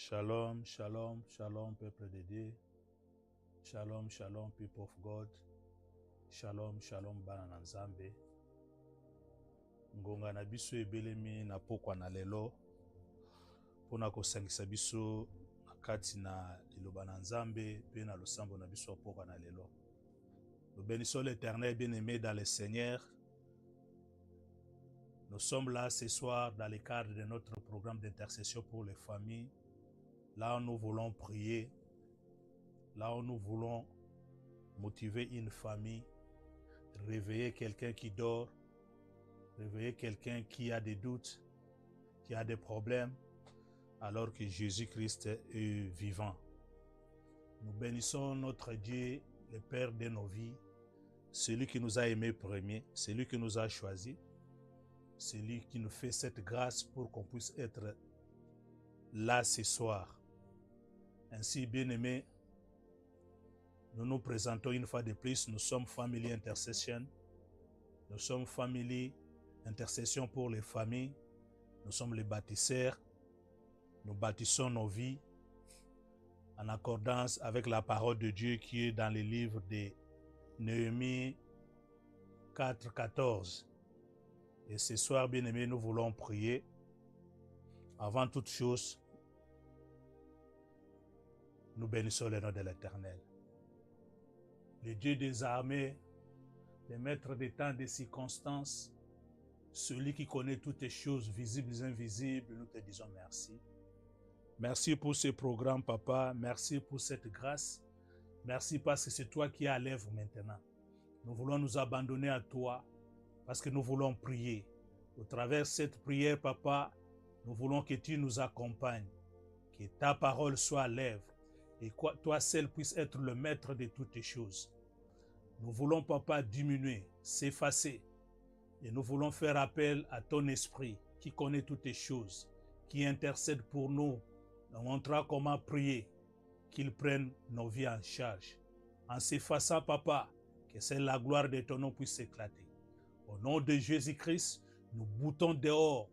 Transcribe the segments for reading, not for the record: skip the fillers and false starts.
Shalom, shalom, shalom, peuple de Dieu. Shalom, shalom, people of God. Shalom, shalom, bana na Nzambe. Ngonga na biso ebelemi na pokwa na lelo. Pona kosangisa biso na kati na liloba na Nzambe pe na losambo na biso pokwa na lelo. Nous bénissons l'Éternel bien-aimé dans le Seigneur. Nous sommes là ce soir dans le cadre de notre programme d'intercession pour les familles. Là où nous voulons prier, là où nous voulons motiver une famille, réveiller quelqu'un qui dort, réveiller quelqu'un qui a des doutes, qui a des problèmes, alors que Jésus-Christ est vivant. Nous bénissons notre Dieu, le Père de nos vies, celui qui nous a aimés premier, celui qui nous a choisis, celui qui nous fait cette grâce pour qu'on puisse être là ce soir. Ainsi, bien-aimés, nous nous présentons une fois de plus, nous sommes Family Intercession, nous sommes Family Intercession pour les familles, nous sommes les bâtisseurs, nous bâtissons nos vies en accordance avec la parole de Dieu qui est dans le livre de Néhémie 4:14. Et ce soir, bien-aimés, nous voulons prier. Avant toute chose, nous bénissons le nom de l'Éternel. Le Dieu des armées, le maître des temps, des circonstances, celui qui connaît toutes les choses visibles et invisibles, nous te disons merci. Merci pour ce programme, Papa. Merci pour cette grâce. Merci parce que c'est toi qui es à l'œuvre maintenant. Nous voulons nous abandonner à toi parce que nous voulons prier. Au travers de cette prière, Papa, nous voulons que tu nous accompagnes, que ta parole soit à l'œuvre et que toi seul puisses être le maître de toutes les choses. Nous voulons, Papa, diminuer, s'effacer et nous voulons faire appel à ton esprit qui connaît toutes les choses, qui intercède pour nous, nous montrera comment prier, qu'il prenne nos vies en charge. En s'effaçant, Papa, que c'est la gloire de ton nom puisse s'éclater. Au nom de Jésus-Christ, nous boutons dehors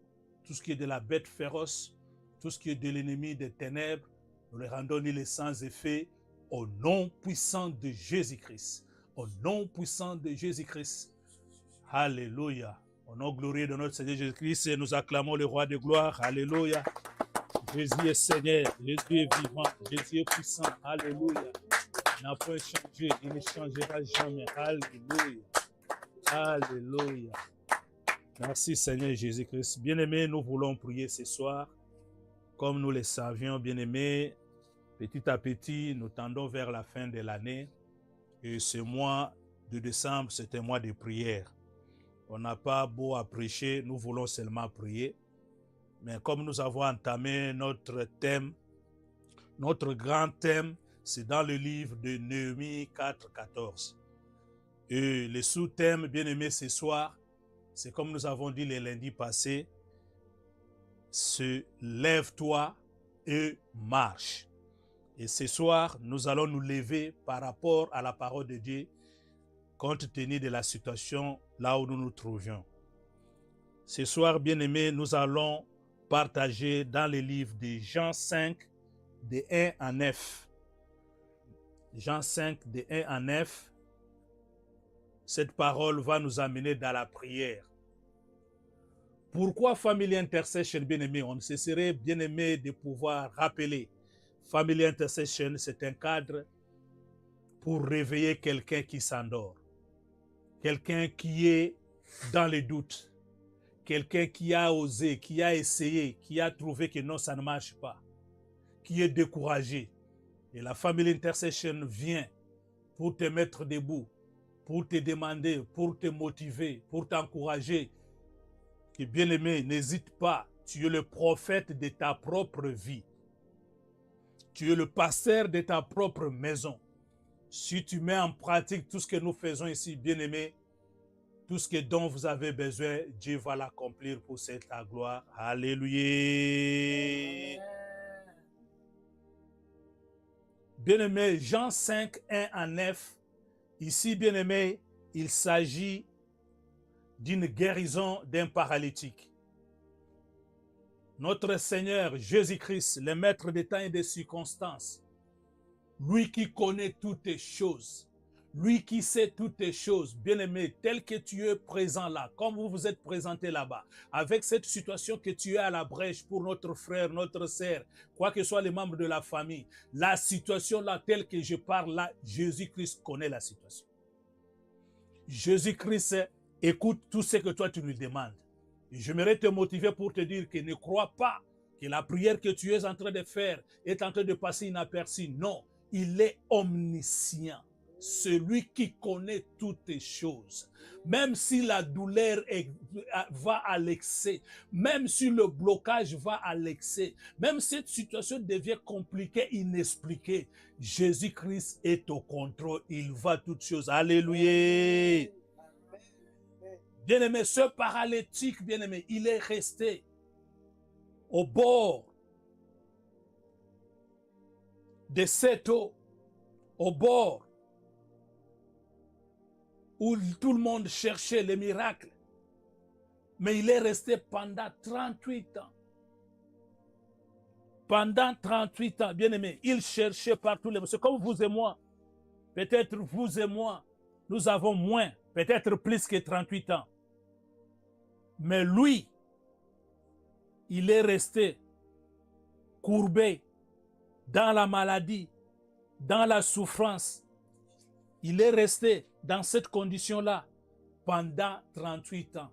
tout ce qui est de la bête féroce, tout ce qui est de l'ennemi des ténèbres, nous les rendons nul et sans effet au nom puissant de Jésus-Christ. Au nom puissant de Jésus-Christ. Alléluia. Au nom glorieux de notre Seigneur Jésus-Christ, nous acclamons le roi de gloire. Alléluia. Jésus est Seigneur, Jésus est vivant, Jésus est puissant. Alléluia. Il n'a pas changé, il ne changera jamais. Alléluia. Alléluia. Merci Seigneur Jésus-Christ. Bien-aimés, nous voulons prier ce soir. Comme nous le savions, bien-aimés, petit à petit, nous tendons vers la fin de l'année. Et ce mois de décembre, c'est un mois de prière. On n'a pas beau à prêcher, nous voulons seulement prier. Mais comme nous avons entamé notre thème, notre grand thème, c'est dans le livre de Néhémie 4:14. Et le sous-thème, bien-aimé, ce soir, c'est comme nous avons dit le lundi passé, se lève-toi et marche. Et ce soir, nous allons nous lever par rapport à la parole de Dieu, compte tenu de la situation là où nous nous trouvions. Ce soir, bien-aimés, nous allons partager dans le livre de Jean 5, de 1 à 9. Jean 5, de 1 à 9. Cette parole va nous amener dans la prière. Pourquoi Family Intercession, bien-aimé? On se serait bien aimé de pouvoir rappeler. Family Intercession, c'est un cadre pour réveiller quelqu'un qui s'endort. Quelqu'un qui est dans les doutes. Quelqu'un qui a osé, qui a essayé, qui a trouvé que non, ça ne marche pas. Qui est découragé. Et la Family Intercession vient pour te mettre debout, pour te demander, pour te motiver, pour t'encourager. Que bien-aimé, n'hésite pas, tu es le prophète de ta propre vie. Tu es le pasteur de ta propre maison. Si tu mets en pratique tout ce que nous faisons ici, bien-aimé, tout ce dont vous avez besoin, Dieu va l'accomplir pour cette gloire. Alléluia. Bien-aimé, Jean 5, 1 à 9, ici, bien-aimé, il s'agit d'une guérison d'un paralytique. Notre Seigneur Jésus-Christ, le maître des temps et des circonstances, lui qui connaît toutes les choses, lui qui sait toutes les choses, bien-aimé, tel que tu es présent là, comme vous vous êtes présenté là-bas, avec cette situation que tu es à la brèche pour notre frère, notre sœur, quoi que soient les membres de la famille, la situation là, telle que je parle là, Jésus-Christ connaît la situation. Jésus-Christ écoute tout ce que toi tu lui demandes. J'aimerais te motiver pour te dire que ne crois pas que la prière que tu es en train de faire est en train de passer inaperçue. Non, il est omniscient. Celui qui connaît toutes les choses. Même si la douleur va à l'excès, même si le blocage va à l'excès, même si cette situation devient compliquée, inexpliquée, Jésus-Christ est au contrôle. Il va toutes choses. Alléluia. Bien-aimé, ce paralytique, bien-aimé, il est resté au bord de cette eau, au bord où tout le monde cherchait les miracles. Mais il est resté pendant 38 ans. Pendant 38 ans, bien-aimé, il cherchait partout les... C'est comme vous et moi. Peut-être vous et moi, nous avons moins, peut-être plus que 38 ans. Mais lui, il est resté courbé dans la maladie, dans la souffrance. Il est resté dans cette condition-là pendant 38 ans,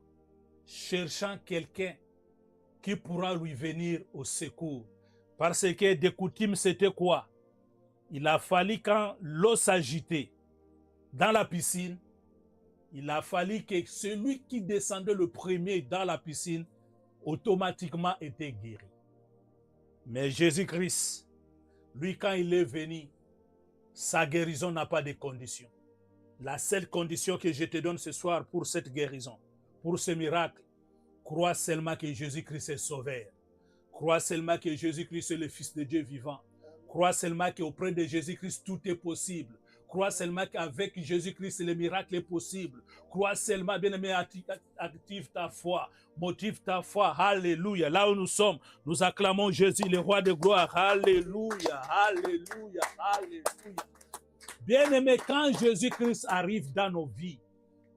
cherchant quelqu'un qui pourra lui venir au secours. Parce que de coutume, c'était quoi? Il a fallu, quand l'eau s'agitait dans la piscine, il a fallu que celui qui descendait le premier dans la piscine automatiquement était guéri. Mais Jésus-Christ, lui, quand il est venu, sa guérison n'a pas de condition. La seule condition que je te donne ce soir pour cette guérison, pour ce miracle, crois seulement que Jésus-Christ est sauveur. Crois seulement que Jésus-Christ est le Fils de Dieu vivant. Crois seulement qu'auprès de Jésus-Christ, tout est possible. Crois seulement qu'avec Jésus-Christ, le miracle est possible. Crois seulement, bien-aimé, active ta foi, motive ta foi. Alléluia. Là où nous sommes, nous acclamons Jésus, le roi de gloire. Alléluia, alléluia, alléluia. Bien-aimé, quand Jésus-Christ arrive dans nos vies,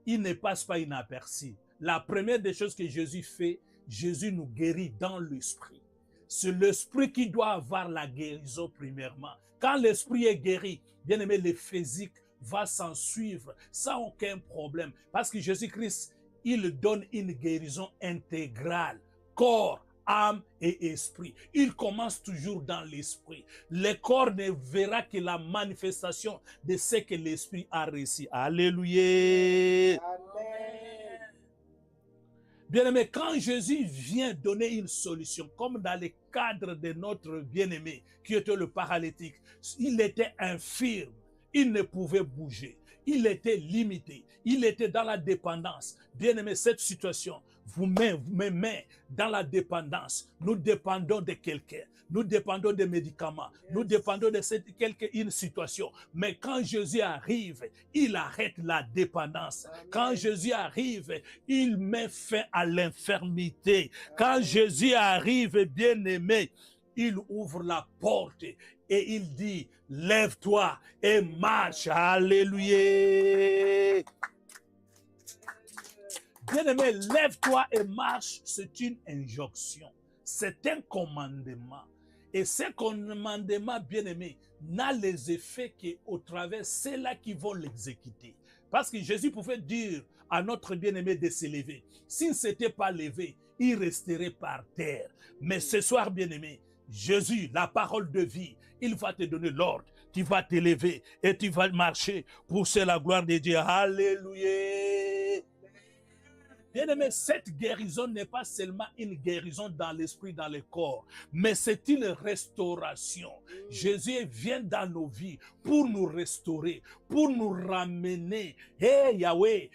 il ne passe pas inaperçu. La première des choses que Jésus fait, Jésus nous guérit dans l'esprit. C'est l'esprit qui doit avoir la guérison premièrement. Quand l'esprit est guéri, bien aimé, le physique va s'en suivre sans aucun problème. Parce que Jésus-Christ, il donne une guérison intégrale, corps, âme et esprit. Il commence toujours dans l'esprit. Le corps ne verra que la manifestation de ce que l'esprit a réussi. Alléluia. Amen. Bien-aimé, quand Jésus vient donner une solution, comme dans le cadre de notre bien-aimé, qui était le paralytique, il était infirme, il ne pouvait bouger, il était limité, il était dans la dépendance. Bien-aimé, cette situation vous met dans la dépendance. Nous dépendons de quelqu'un. Nous dépendons des médicaments. Nous dépendons de une situation. Mais quand Jésus arrive, il arrête la dépendance. Quand Jésus arrive, il met fin à l'infirmité. Quand Jésus arrive, bien-aimé, il ouvre la porte et il dit, lève-toi et marche. Alléluia. Bien-aimé, lève-toi et marche, c'est une injonction. C'est un commandement. Et ce commandement, bien-aimé, n'a les effets qu'au travers ceux-là qui vont l'exécuter. Parce que Jésus pouvait dire à notre bien-aimé de se lever. S'il ne s'était pas levé, il resterait par terre. Mais ce soir, bien-aimé, Jésus, la parole de vie, il va te donner l'ordre. Tu vas te lever et tu vas marcher pour c'est la gloire de Dieu. Alléluia. Bien-aimé, cette guérison n'est pas seulement une guérison dans l'esprit, dans le corps, mais c'est une restauration. Jésus vient dans nos vies pour nous restaurer, pour nous ramener, Yahweh,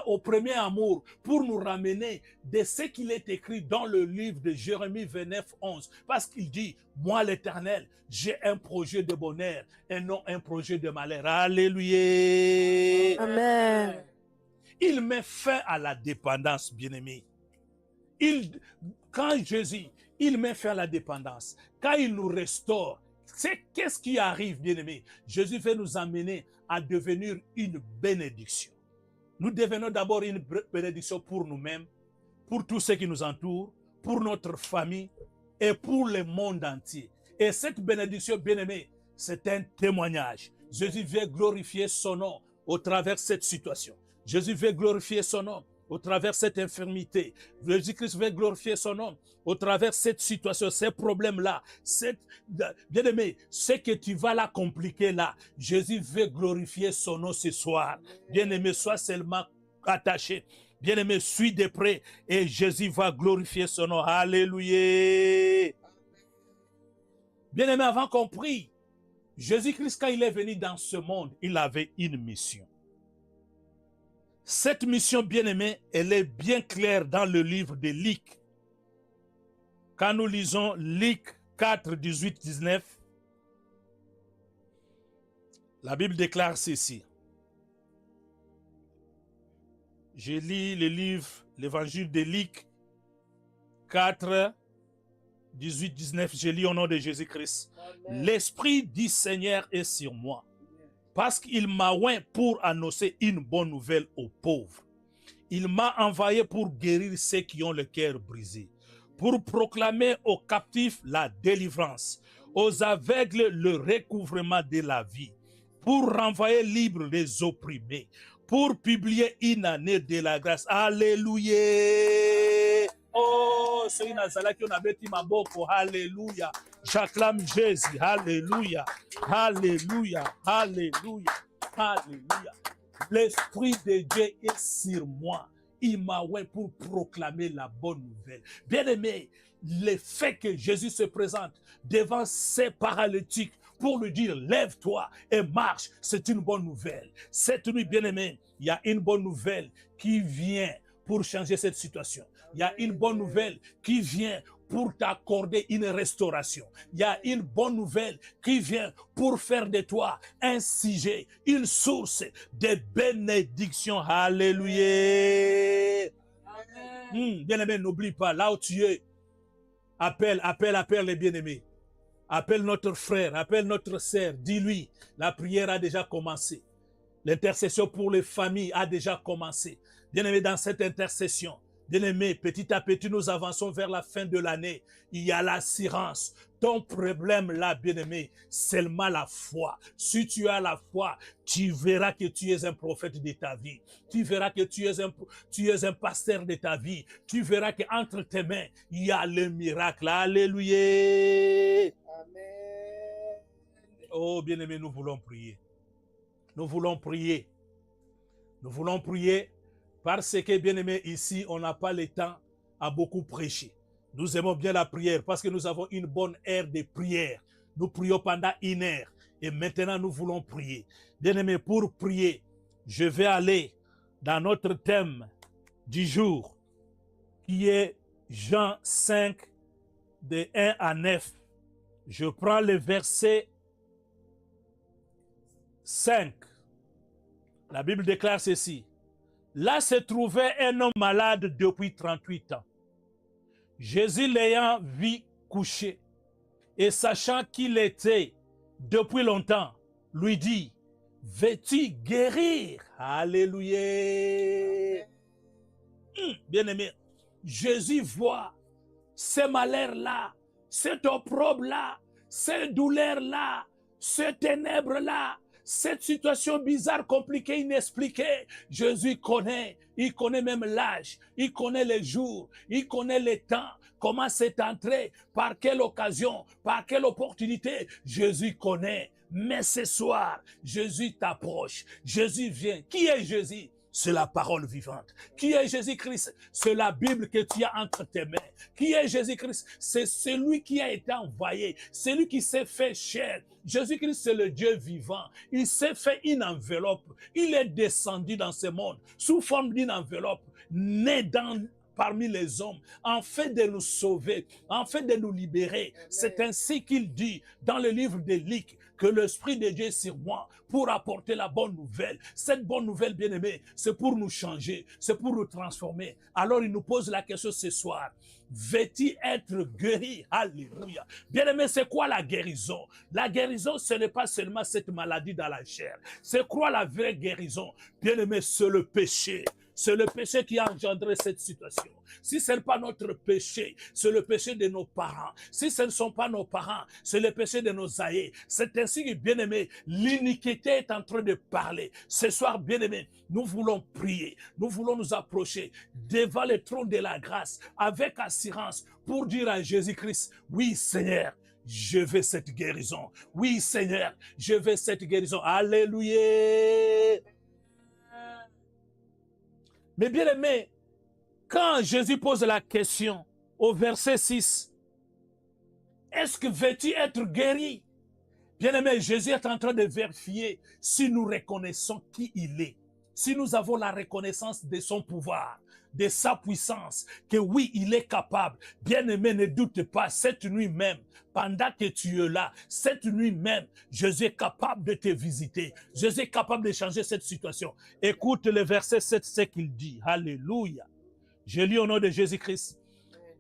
au premier amour, pour nous ramener de ce qu'il est écrit dans le livre de Jérémie 29, 11. Parce qu'il dit, moi l'Éternel, j'ai un projet de bonheur et non un projet de malheur. Alléluia. Amen. Il met fin à la dépendance, bien-aimé. quand Jésus, il met fin à la dépendance, quand il nous restaure, qu'est-ce qui arrive, bien-aimé? Jésus veut nous amener à devenir une bénédiction. Nous devenons d'abord une bénédiction pour nous-mêmes, pour tous ceux qui nous entourent, pour notre famille et pour le monde entier. Et cette bénédiction, bien-aimé, c'est un témoignage. Jésus veut glorifier son nom au travers de cette situation. Jésus veut glorifier son nom au travers de cette infirmité. Jésus-Christ veut glorifier son nom au travers de cette situation, ces problèmes-là. Bien-aimé, ce que tu vas là compliquer là, Jésus veut glorifier son nom ce soir. Bien-aimé, sois seulement attaché. Bien-aimé, suis de près et Jésus va glorifier son nom. Alléluia. Bien-aimé, avant qu'on prie, Jésus-Christ, quand il est venu dans ce monde, il avait une mission. Cette mission, bien-aimé, elle est bien claire dans le livre de Luc. Quand nous lisons Luc 4, 18, 19, la Bible déclare ceci. Je lis le livre, l'évangile de Luc 4, 18, 19, je lis au nom de Jésus-Christ. L'Esprit du Seigneur est sur moi, parce qu'il m'a oint pour annoncer une bonne nouvelle aux pauvres. Il m'a envoyé pour guérir ceux qui ont le cœur brisé, pour proclamer aux captifs la délivrance, aux aveugles le recouvrement de la vie, pour renvoyer libres les opprimés, pour publier une année de la grâce. Alléluia. Oh, c'est une azala qui on avait dit ma boko. Alléluia. J'acclame Jésus. Alléluia. Alléluia. Alléluia. Alléluia. L'Esprit de Dieu est sur moi. Il m'a oint pour proclamer la bonne nouvelle. Bien-aimé, le fait que Jésus se présente devant ces paralytiques pour lui dire, lève-toi et marche, c'est une bonne nouvelle. Cette nuit, bien-aimé, il y a une bonne nouvelle qui vient pour changer cette situation. Il y a une bonne nouvelle qui vient pour t'accorder une restauration. Il y a une bonne nouvelle qui vient pour faire de toi un sujet, une source de bénédiction. Alléluia. Bien-aimé, n'oublie pas, là où tu es, appelle les bien-aimés. Appelle notre frère, appelle notre sœur, dis-lui, la prière a déjà commencé. L'intercession pour les familles a déjà commencé. Bien-aimé, dans cette intercession, bien-aimé, petit à petit, nous avançons vers la fin de l'année. Il y a l'assurance. Ton problème là, bien-aimé, seulement la foi. Si tu as la foi, tu verras que tu es un prophète de ta vie. Tu verras que tu es un pasteur de ta vie. Tu verras qu'entre tes mains, il y a le miracle. Alléluia. Amen. Oh, bien-aimé, nous voulons prier. Nous voulons prier. Nous voulons prier parce que, bien-aimé, ici, on n'a pas le temps à beaucoup prêcher. Nous aimons bien la prière parce que nous avons une bonne heure de prière. Nous prions pendant une heure et maintenant nous voulons prier. Bien-aimé, pour prier, je vais aller dans notre thème du jour qui est Jean 5, de 1 à 9. Je prends le verset 5. La Bible déclare ceci. Là se trouvait un homme malade depuis 38 ans. Jésus l'ayant vu couché et sachant qu'il était depuis longtemps, lui dit, veux-tu guérir? Alléluia. Bien-aimé, Jésus voit ces malheurs-là, cet opprobre-là, ces douleurs-là, ces ténèbres-là, cette situation bizarre, compliquée, inexpliquée. Jésus connaît, il connaît même l'âge, il connaît les jours, il connaît les temps, comment c'est entré, par quelle occasion, par quelle opportunité. Jésus connaît. Mais ce soir, Jésus t'approche, Jésus vient. Qui est Jésus? C'est la parole vivante. Qui est Jésus-Christ? C'est la Bible que tu as entre tes mains. Qui est Jésus-Christ? C'est celui qui a été envoyé, celui qui s'est fait chair. Jésus-Christ, c'est le Dieu vivant. Il s'est fait une enveloppe. Il est descendu dans ce monde sous forme d'une enveloppe, né parmi les hommes, afin de nous sauver, afin de nous libérer. C'est ainsi qu'il dit dans le livre de Luc, que l'Esprit de Dieu est sur moi pour apporter la bonne nouvelle. Cette bonne nouvelle, bien-aimé, c'est pour nous changer, c'est pour nous transformer. Alors il nous pose la question ce soir. Veux-tu être guéri? Alléluia. Bien-aimé, c'est quoi la guérison? La guérison, ce n'est pas seulement cette maladie dans la chair. C'est quoi la vraie guérison? Bien-aimé, c'est le péché. C'est le péché qui a engendré cette situation. Si ce n'est pas notre péché, c'est le péché de nos parents. Si ce ne sont pas nos parents, c'est le péché de nos aïeux. C'est ainsi que, bien-aimé, l'iniquité est en train de parler. Ce soir, bien-aimé, nous voulons prier. Nous voulons nous approcher devant le trône de la grâce avec assurance pour dire à Jésus-Christ, oui Seigneur, je veux cette guérison. Oui Seigneur, je veux cette guérison. Alléluia. Mais bien aimé, quand Jésus pose la question au verset 6, est-ce que veux-tu être guéri? Bien aimé, Jésus est en train de vérifier si nous reconnaissons qui il est, si nous avons la reconnaissance de son pouvoir, de sa puissance, que oui, il est capable. Bien aimé, ne doute pas, cette nuit même, pendant que tu es là, cette nuit même, Jésus est capable de te visiter. Jésus est capable de changer cette situation. Écoute le verset 7, ce qu'il dit. Alléluia. Je lis au nom de Jésus-Christ.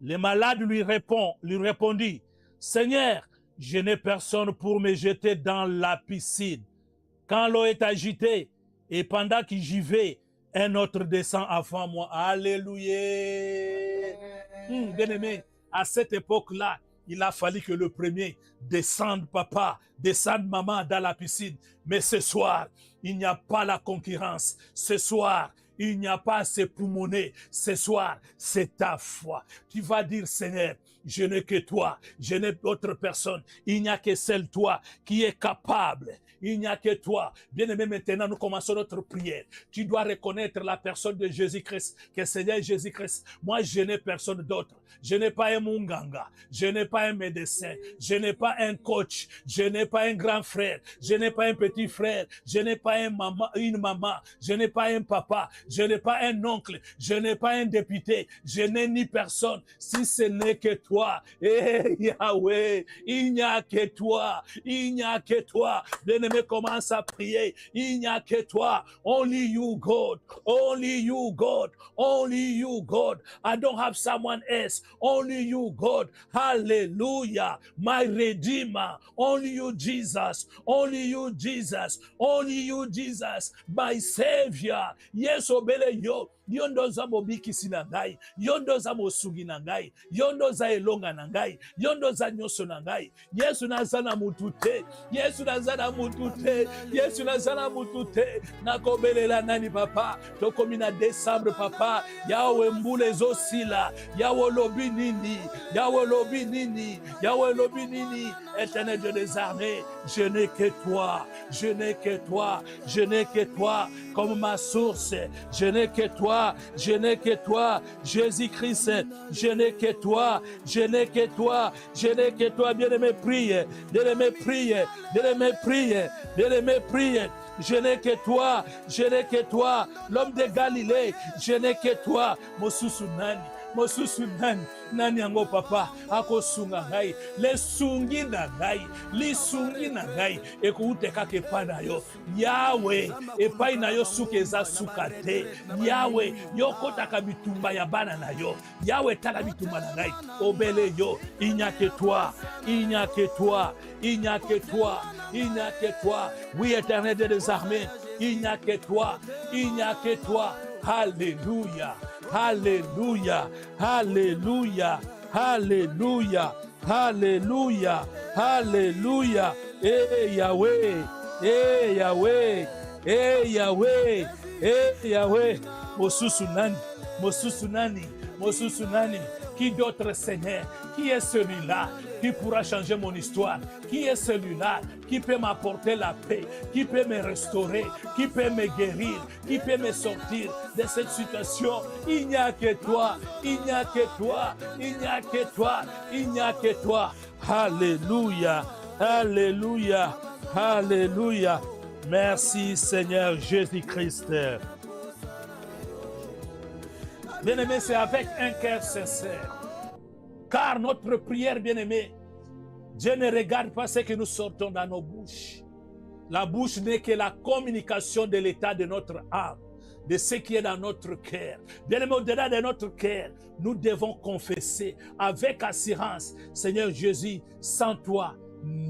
Le malade lui répondit, Seigneur, je n'ai personne pour me jeter dans la piscine. Quand l'eau est agitée, et pendant que j'y vais, un autre descend avant moi. Alléluia. Bien-aimé, à cette époque-là, il a fallu que le premier descende papa, descende maman dans la piscine. Mais ce soir, il n'y a pas la concurrence. Ce soir, il n'y a pas à se poumonner. Ce soir, c'est ta foi. Tu vas dire, Seigneur, je n'ai que toi, je n'ai d'autre personne. Il n'y a que seul toi qui est capable. Il n'y a que toi. Bien-aimé, maintenant, nous commençons notre prière. Tu dois reconnaître la personne de Jésus-Christ, que Seigneur Jésus-Christ, moi, je n'ai personne d'autre. Je n'ai pas un munganga, je n'ai pas un médecin, je n'ai pas un coach, je n'ai pas un grand frère, je n'ai pas un petit frère, je n'ai pas une maman, je n'ai pas un papa, je n'ai pas un oncle, je n'ai pas un député, je n'ai ni personne, si ce n'est que toi. Eh Yahweh, il n'y a que toi, il n'y a que toi. Bien-aimé, commence à prier, il n'y a que toi. Only you, God, only you, God, only you, God. I don't have someone else. Only you, God. Hallelujah. My Redeemer. Only you, Jesus. Only you, Jesus. Only you, Jesus. My Savior. Yes, obele yo. Yondo za mobikisi na ngai, yondo za mosugi na ngai, yondo za elonga na ngai, yondo za nyoso na ngai. Yesu nazana mutute, Yesu nazana mutute, Yesu nazana mutute. Nakobelela nani papa, tokomi na décembre papa, yawe mbule zosila, yawe lobi nini, yawe lobi nini, yawe lobi nini. Éternel Dieu des armées, je n'ai que toi, je n'ai que toi, je n'ai que toi comme ma source, je n'ai que toi, je n'ai que toi, Jésus-Christ, je n'ai que toi, je n'ai que toi, je n'ai que toi. Bien-aimé, prie, bien-aimé, prie, bien-aimé, prie, bien-aimé, prie. Je n'ai que toi, je n'ai que toi, l'homme de Galilée, je n'ai que toi, Mosusu nani. Mosusu nani yango papa akosunga ngai lesungi na ngai lisungi na ngai ekuute kaka epai na yo Yawe epai na yo suka eza suka te Yawe yokotaka bitumba ya bana na yo Yawe tala bitumba na ngai obele yo il n'y a que toi, il n'y a que toi, il n'y a que toi, il n'y a que toi. Oui, Éternel des armées, il n'y a que toi, il n'y a que toi. Alléluia. Alléluia, Alléluia, Alléluia, Alléluia, Alléluia. Eh Yahweh, eh Yahweh, eh Yahweh, eh Yahweh. Mosusu nani, Mosusu nani, Mosusu nani. Qui d'autre Seigneur? Qui est celui-là qui pourra changer mon histoire? Qui est celui-là qui peut m'apporter la paix, qui peut me restaurer, qui peut me guérir, qui peut me sortir de cette situation? Il n'y a que toi, il n'y a que toi, il n'y a que toi, il n'y a que toi. Alléluia, Alléluia, Alléluia. Merci Seigneur Jésus-Christ. Bien-aimé, c'est avec un cœur sincère. Car notre prière, bien-aimé, Dieu ne regarde pas ce que nous sortons dans nos bouches. La bouche n'est que la communication de l'état de notre âme, de ce qui est dans notre cœur. Bien-aimé, au-delà de notre cœur, nous devons confesser avec assurance, Seigneur Jésus, sans toi,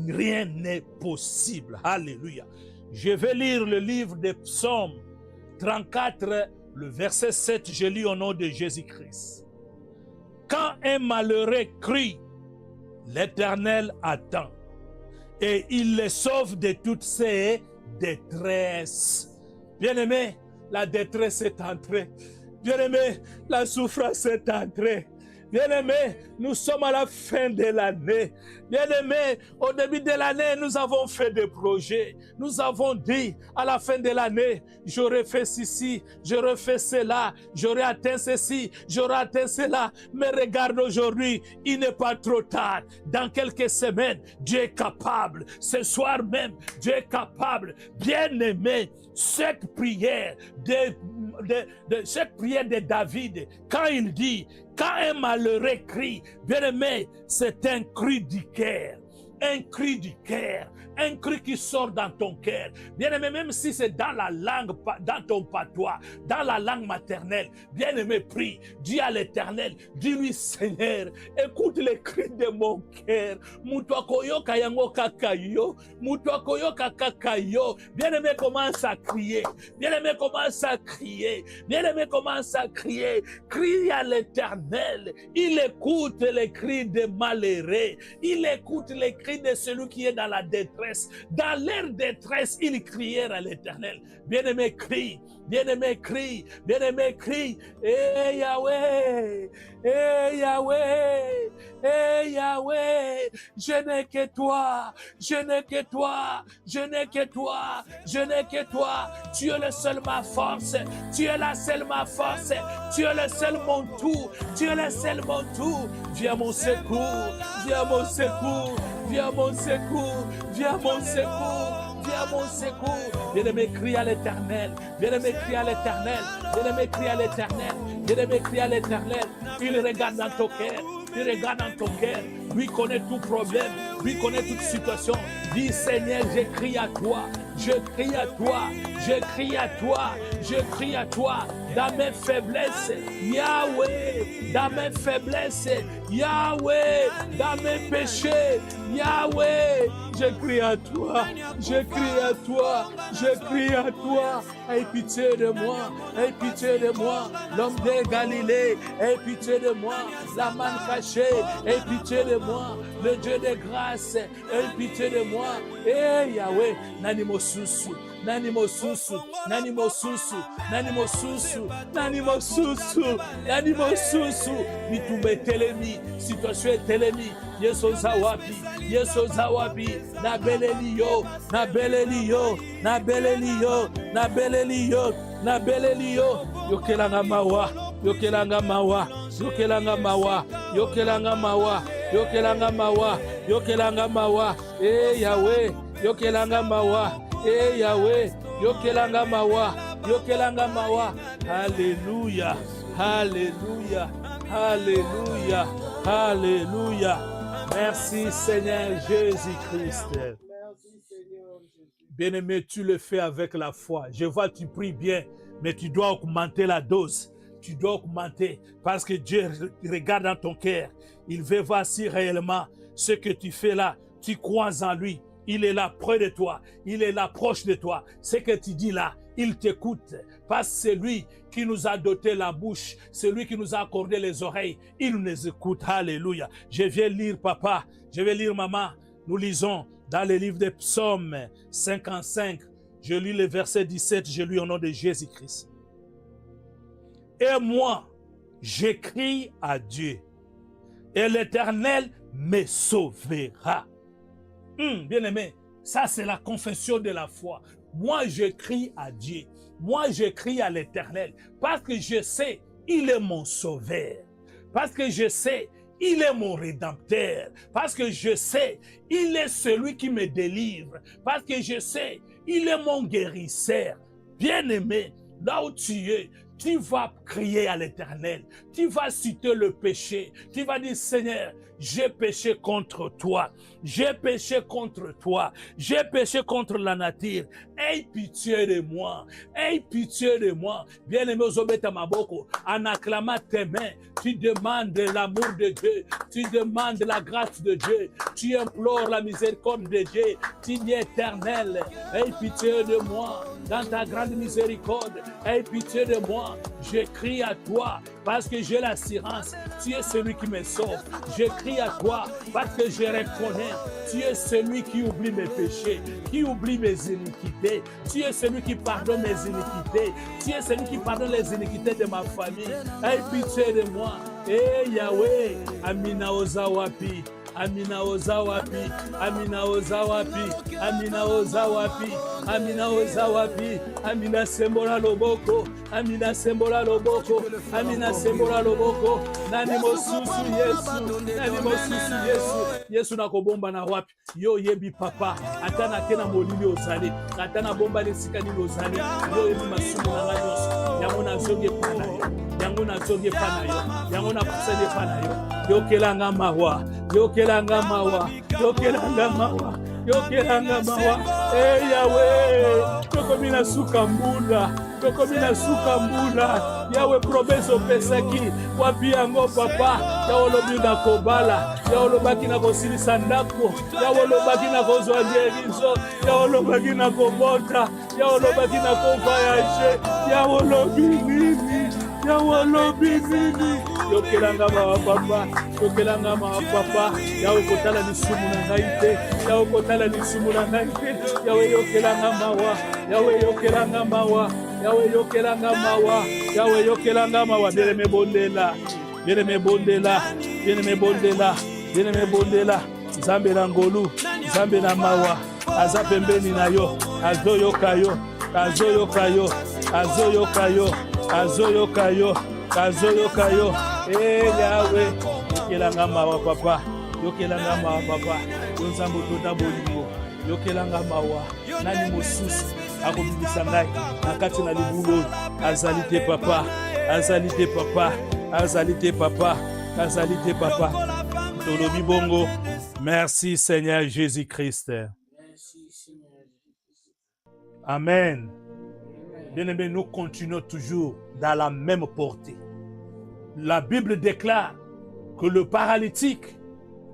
rien n'est possible. Alléluia. Je vais lire le livre des Psaumes 34, le verset 7, je lis au nom de Jésus-Christ. Quand un malheureux crie, l'Éternel attend et il les sauve de toutes ses détresses. Bien-aimé, la détresse est entrée. Bien-aimé, la souffrance est entrée. Bien-aimé, nous sommes à la fin de l'année. Bien-aimé, au début de l'année, nous avons fait des projets. Nous avons dit, à la fin de l'année, j'aurais fait ceci, j'aurais fait cela, j'aurais atteint ceci, j'aurais atteint cela. Mais regarde aujourd'hui, il n'est pas trop tard. Dans quelques semaines, Dieu est capable. Ce soir même, Dieu est capable. Bien-aimé, cette prière cette prière de David, quand il dit, quand un malheureux crie, bien-aimé, c'est un cri du cœur. Un cri du cœur, un cri qui sort dans ton cœur. Bien-aimé, même si c'est dans la langue, dans ton patois, dans la langue maternelle, bien-aimé, prie, dis à l'Éternel, dis-lui, Seigneur, écoute les cris de mon cœur. Bien-aimé, commence à crier. Bien-aimé, commence à crier. Bien-aimé, commence à crier. Crie à l'Éternel. Il écoute les cris des malheureux. Il écoute les cris de celui qui est dans la détresse. Dans leur détresse, ils crièrent à l'Éternel. Bien-aimé, crie. Bien-aimé, crie. Bien-aimé, crie. Eh Yahweh, eh Yahweh, eh Yahweh, je n'ai que toi, je n'ai que toi, je n'ai que toi, je n'ai que toi. Tu es le seul ma force, tu es la seule ma force, tu es le seul mon tout, tu es le seul mon tout. Viens mon secours, viens mon secours, viens mon secours, viens mon secours. Viens mon secours. Bien-aimé, crie à l'Éternel. Bien-aimé, crie à l'Éternel. Bien-aimé, crie à l'Éternel. Bien-aimé, crie à l'Éternel. Il regarde dans ton cœur. Il regarde dans ton cœur. Lui connaît tout problème. Lui connaît toute situation. Dis, Seigneur, je crie à toi. Je crie à toi. Je crie à toi. Je crie à toi. Dans mes faiblesses, Yahweh. Dans mes faiblesses, Yahweh. Dans mes péchés, Yahweh. Je crie à toi, je crie à toi, je crie à toi. Aie pitié de moi, aie pitié de moi. L'homme de Galilée, aie pitié de moi. La manne cachée, aie pitié de moi. Le Dieu de grâce, aie pitié de moi. Eh Yahweh, nanimo susu. Nanimo susu, nanimo susu, nanimo susu, nanimo susu, nanimo susu. Mitume telemi, situation est telemi. Yeso zawapi, Yeso zawapi. Na beleliyo, na beleliyo, na beleliyo, na beleliyo, na beleliyo. Yokelanga mawa, yokelanga mawa, yokelanga mawa, yokelanga mawa, yokelanga mawa, yokelanga mawa. Eh Yahweh, yokelanga mawa. Eh Yahweh, yokelanga mawa, yokelanga mawa. Alléluia, alléluia, alléluia, alléluia. Merci Seigneur Jésus-Christ. Bien-aimé, tu le fais avec la foi. Je vois, tu pries bien, mais tu dois augmenter la dose. Tu dois augmenter parce que Dieu regarde dans ton cœur. Il veut voir si réellement ce que tu fais là, tu crois en lui. Il est là près de toi. Il est là proche de toi. Ce que tu dis là, il t'écoute. Parce que c'est lui qui nous a doté la bouche. C'est lui qui nous a accordé les oreilles. Il nous écoute. Alléluia. Je vais lire papa. Je vais lire maman. Nous lisons dans le livre des Psaumes 55. Je lis le verset 17. Je lis au nom de Jésus-Christ. Et moi, j'écris à Dieu. Et l'Éternel me sauvera. Bien-aimé, ça c'est la confession de la foi. Moi, je crie à Dieu. Moi, je crie à l'Éternel. Parce que je sais, il est mon sauveur. Parce que je sais, il est mon rédempteur. Parce que je sais, il est celui qui me délivre. Parce que je sais, il est mon guérisseur. Bien-aimé, là où tu es, tu vas crier à l'Éternel, tu vas citer le péché, tu vas dire Seigneur, j'ai péché contre toi, j'ai péché contre toi, j'ai péché contre la nature, aie pitié de moi, aie pitié de moi. Bien-aimé Zobeta Maboko, en acclamant tes mains, tu demandes l'amour de Dieu, tu demandes la grâce de Dieu, tu implores la miséricorde de Dieu, tu dis Éternel, aie pitié de moi, dans ta grande miséricorde, aie pitié de moi, je crie à toi, parce que j'ai l'assurance, tu es celui qui me sauve, je crie à toi, parce que je reconnais, tu es celui qui oublie mes péchés, qui oublie mes iniquités, tu es celui qui pardonne mes iniquités, tu es celui qui pardonne les iniquités de ma famille, aie pitié de moi, et Yahweh, Amina Ozawapi, Amina Ozawapi, Amina Ozawapi, Amina Ozawapi, Amina Ozawapi, Amina Sembola Loboko, Amina Sembola Loboko, Amina Sembola Loboko, Nani Mosusu Yesu, Nani Mosusu Yesu, Yesu nakobomba na wapi, yo yebi papa, atana kena molili ozali, atana bomba lesika ni ozali, yo yebi masumu na nganyos, yango na zoge pana yo, yango na zoge pana yo, yango na kusede pana yo, yo kelanga mawa, yo kelanga mawa, yo kelanga mawa, yo kelanga mawa, eh Yahweh, toko mina suka mbula, toko mina suka mbula, Yahweh probeso pesaki, wapi yango papa, Yahweh lobi na kobala, Yahweh lobaki na kosilisa ndako, Yahweh lobaki na kozwa jerizo, Yahweh lobaki na kobota, Yahweh lobaki na kovoyager, Yahweh lobi nini, Yahweh lobi nini, yokelanga mawa papa, yokelanga mawa papa, Yahweh kotala lisumu na ngai te, Yahweh kotala lisumu na ngai te, Yahweh yokelanga mawa, Yahweh yokelanga mawa, Yahweh yokelanga mawa, Yahweh yokelanga mawa, bien-aimé bondela, bien-aimé bondela, bien-aimé bondela, bien-aimé bondela, Nzambe na ngolu, Nzambe na mawa, aza pembeni na yo, azoyoka yo, azoyoka yo, azoyoka yo, azoyoka yo, azoyoka yo, Yahweh, yokelanga mawa papa, yokelanga mawa papa, Nzambe tota bolingo, yokelanga mawa, nani mosusu, akobibisa ngai, na kati na libulo, azali te papa, azali te papa, azali te papa, azali te papa, tolobi bongo, merci Seigneur Jésus-Christ. Amen. Bien-aimés, nous continuons toujours dans la même portée. La Bible déclare que le paralytique,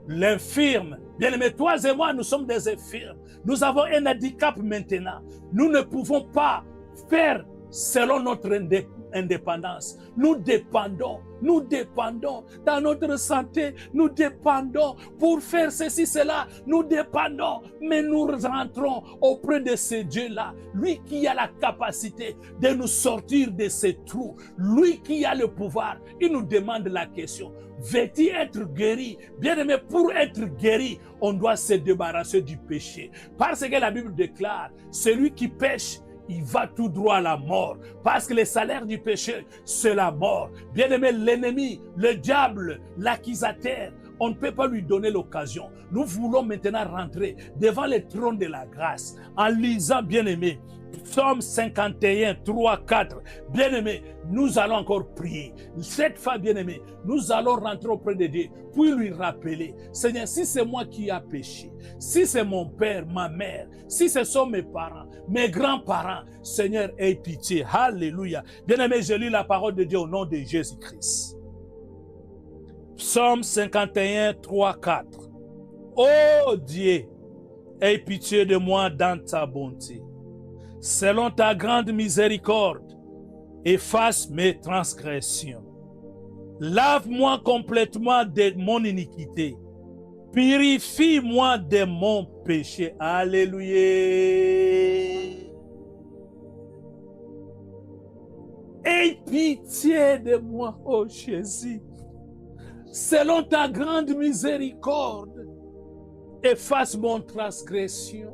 l'infirme, bien-aimés, toi et moi, nous sommes des infirmes. Nous avons un handicap maintenant. Nous ne pouvons pas faire selon notre indépendance. Nous dépendons dans notre santé, nous dépendons pour faire ceci, cela, nous dépendons, mais nous rentrons auprès de ce Dieu-là, lui qui a la capacité de nous sortir de ces trous, lui qui a le pouvoir. Il nous demande la question, veux-tu être guéri? Bien-aimé, pour être guéri, on doit se débarrasser du péché. Parce que la Bible déclare, celui qui pêche, il va tout droit à la mort. Parce que le salaire du péché, c'est la mort. Bien-aimé, l'ennemi, le diable, l'accusateur, on ne peut pas lui donner l'occasion. Nous voulons maintenant rentrer devant le trône de la grâce en lisant, bien-aimé, Psaume 51, 3, 4. Bien-aimé, nous allons encore prier. Cette fois, bien-aimé, nous allons rentrer auprès de Dieu, puis lui rappeler, Seigneur, si c'est moi qui ai péché, si c'est mon père, ma mère, si ce sont mes parents, mes grands-parents, Seigneur, aie pitié. Alléluia. Bien-aimé, je lis la parole de Dieu au nom de Jésus-Christ. Psaume 51, 3, 4. Oh Dieu, aie pitié de moi dans ta bonté. Selon ta grande miséricorde, efface mes transgressions. Lave-moi complètement de mon iniquité. Purifie-moi de mon péché. Alléluia. Aie pitié de moi, oh Jésus. Selon ta grande miséricorde, efface mon transgression.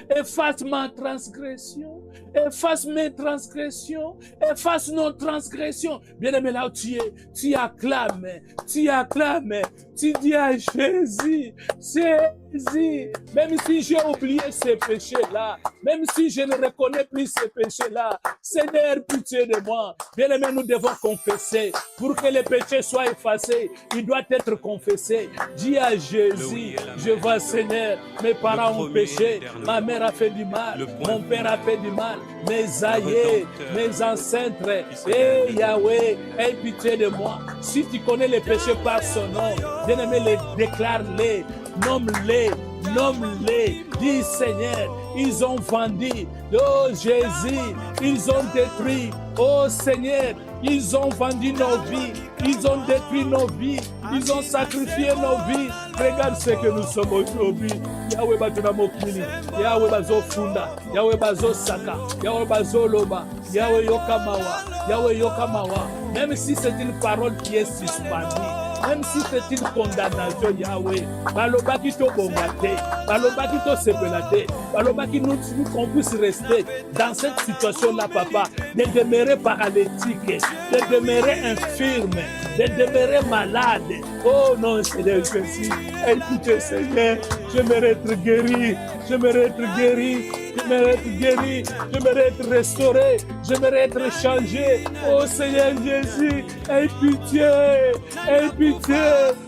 Efface ma transgression, efface mes transgressions, efface nos transgressions. Bien-aimé, là où tu es, tu acclames, tu dis à Jésus, Seigneur, Jésus, même si j'ai oublié ces péchés-là, même si je ne reconnais plus ces péchés-là, Seigneur, pitié de moi. Bien-aimés, nous devons confesser. Pour que les péchés soient effacés, il doit être confessé. Dis à Jésus, je vois Seigneur, mes parents ont péché, ma mère a fait du mal, mon père a fait du mal, mes aïeux, mes ancêtres, et Yahweh, aie pitié de moi. Si tu connais les péchés par son nom, bien-aimé, les déclare-les, nomme-les, nomme-les. Dis Seigneur, ils ont vendu, oh Jésus, ils ont détruit, oh Seigneur, ils ont vendu nos vies, ils ont détruit nos vies, ils ont sacrifié nos vies. Regarde ce que nous sommes aujourd'hui. Yahweh Batuna Mokili, Yahweh Bazo Funda, Yahweh Bazo Saka, Yahweh Bazo Loba, Yahweh Yokamawa, Yahweh Yokamawa. Même si c'est une parole qui est suspendue, même si c'est une condamnation, Yahweh, balobaki to bongate, balobaki to sepelate, balobaki nous qu'on puisse rester dans cette situation-là, papa, de demeurer paralytique, de demeurer infirme, de demeurer malade. Oh non, Seigneur Jésus, écoutez Seigneur, j'aimerais être guéri, j'aimerais être guéri. J'aimerais être guéri, j'aimerais être restauré, j'aimerais être changé. Oh Seigneur Jésus, aie pitié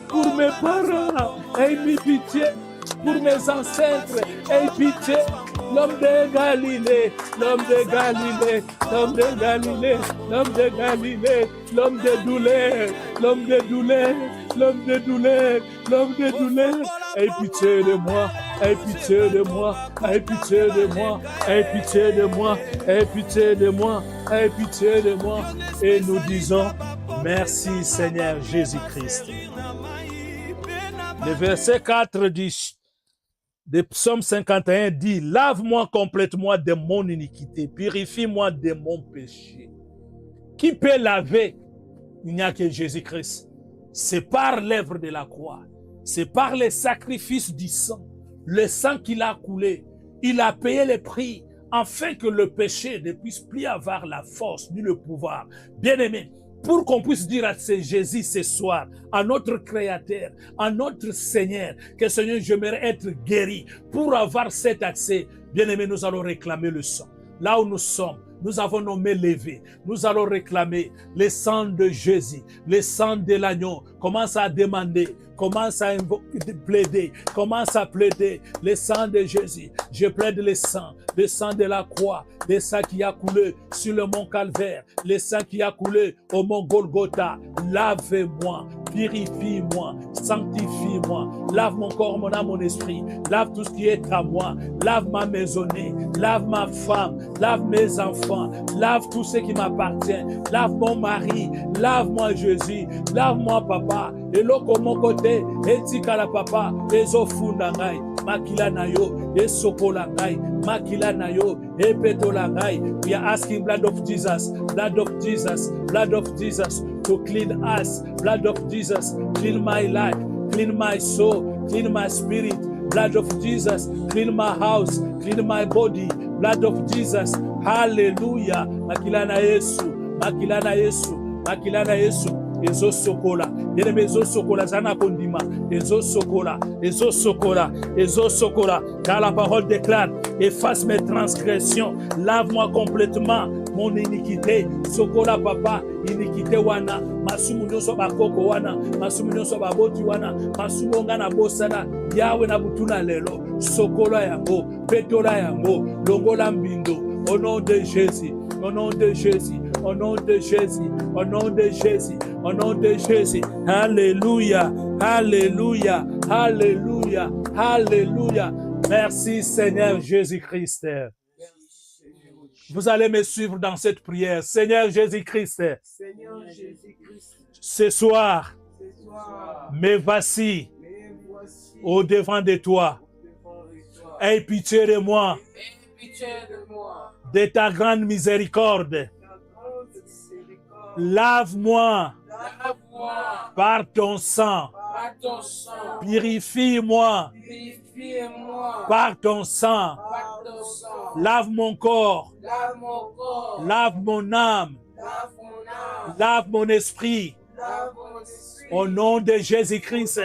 pour mes parents, aie pitié pour mes ancêtres, aie pitié. L'homme de Galilée, l'homme de Galilée, l'homme de Galilée, l'homme de Galilée, l'homme de douleur, l'homme de douleur, l'homme de douleur, l'homme de douleur. Aie pitié de moi, aie pitié de moi, aie pitié de moi, aie pitié de moi, aie pitié de moi, aie pitié de moi. Et nous disons, merci Seigneur Jésus-Christ. Le verset 4 dit, de Psaume 51 dit, lave-moi complètement de mon iniquité, purifie-moi de mon péché. Qui peut laver? Il n'y a que Jésus-Christ. C'est par l'œuvre de la croix. C'est par les sacrifices du sang. Le sang qu'il a coulé. Il a payé le prix afin que le péché ne puisse plus avoir la force ni le pouvoir. Bien-aimé, pour qu'on puisse dire à Jésus ce soir, à notre Créateur, à notre Seigneur, que Seigneur, j'aimerais être guéri. Pour avoir cet accès, bien-aimé, nous allons réclamer le sang. Là où nous sommes, nous avons nommé Lévé. Nous allons réclamer le sang de Jésus, le sang de l'agneau. Commence à demander, commence à plaider, commence à plaider le sang de Jésus. Je plaide le sang de la croix, le sang qui a coulé sur le mont Calvaire, le sang qui a coulé au mont Golgotha. Lave-moi, purifie-moi, sanctifie-moi, lave mon corps, mon âme, mon esprit, lave tout ce qui est à moi, lave ma maisonnée, lave ma femme, lave mes enfants, lave tout ce qui m'appartient, lave mon mari, lave-moi Jésus, lave-moi papa, et l'autre mon côté, et tikala papa, et zofunda ngai, makila nayo, et sokola ngai, makila nayo, et petola ngai. We are asking blood of Jesus, blood of Jesus, blood of Jesus to clean us, blood of Jesus, clean my life, clean my soul, clean my spirit, blood of Jesus, clean my house, clean my body, blood of Jesus, hallelujah, makila na Yesu, makila na Yesu, makila na Yesu. Ezo sokola, bien-aimé, ezo sokola, zana kondima, ezo sokola, ezo sokola, ezo sokola. Car la parole déclare, efface mes transgressions, lave-moi complètement mon iniquité. Sokola papa, iniquité wana, masumu nyonso bakoko wana, masumu nyonso baboti wana, masumu ngana bosana, yawe na butuna lelo, sokola yango, petola yango, longola mbindo, au nom de Jésus, au nom de Jésus. Au nom de Jésus, au nom de Jésus, au nom de Jésus. Alléluia, alléluia, alléluia, alléluia. Merci Seigneur Jésus-Christ. Vous allez me suivre dans cette prière. Seigneur Jésus-Christ, ce soir, me voici au devant de toi. Aie pitié de moi, de ta grande miséricorde. Lave-moi par ton sang. Purifie-moi par ton sang. Lave mon corps. Lave mon âme. Lave mon esprit. Au nom de Jésus-Christ,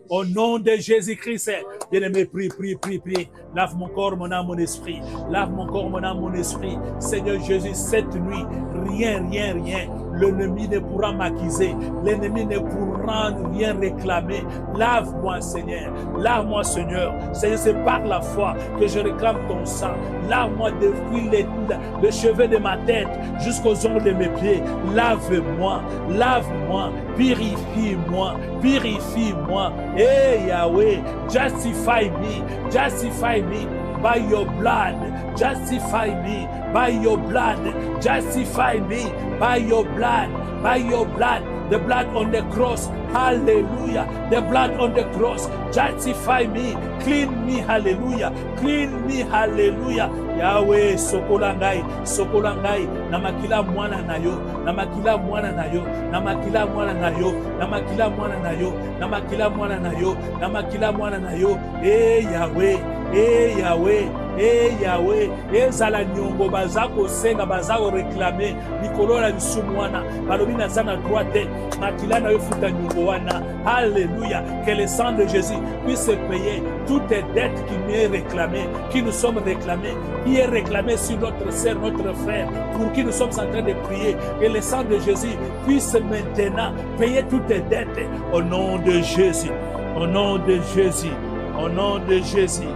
Au nom de Jésus-Christ. Bien-aimé, prie, prie, prie, prie. Lave mon corps, mon âme, mon esprit. Lave mon corps, mon âme, mon esprit. Seigneur Jésus, cette nuit, rien, l'ennemi ne pourra m'accuser. L'ennemi ne pourra rien réclamer. Lave-moi, Seigneur. Lave-moi, Seigneur. Seigneur, c'est par la foi que je réclame ton sang. Lave-moi depuis le cheveu de ma tête jusqu'aux ongles de mes pieds. Lave-moi, lave-moi, purifie-moi, purifie-moi. Hey Yahweh, justify me by your blood. Justify me by your blood. Justify me by your blood. By your blood. The blood on the cross. Hallelujah. The blood on the cross. Justify me. Clean me. Hallelujah. Clean me. Hallelujah. Yahweh, sokolangai, sokolangai, namakila mwana nayo, namakila mwana nayo, namakila mwana nayo, namakila mwana nayo, namakila mwana nayo, namakila mwana nayo. Yahweh, Yahweh, Yahweh, ezala nyongo bazako senga bazako réclamer likolo la biso mwana balobi na zana droite makila na yo futa nyongo wana. Alléluia, que le sang de Jésus puisse payer toutes les dettes qui nous réclamées, qui nous sommes réclamées, qui est réclamé sur notre sœur, notre frère, pour qui nous sommes en train de prier. Que le sang de Jésus puisse maintenant payer toutes les dettes au nom de Jésus, au nom de Jésus, au nom de Jésus,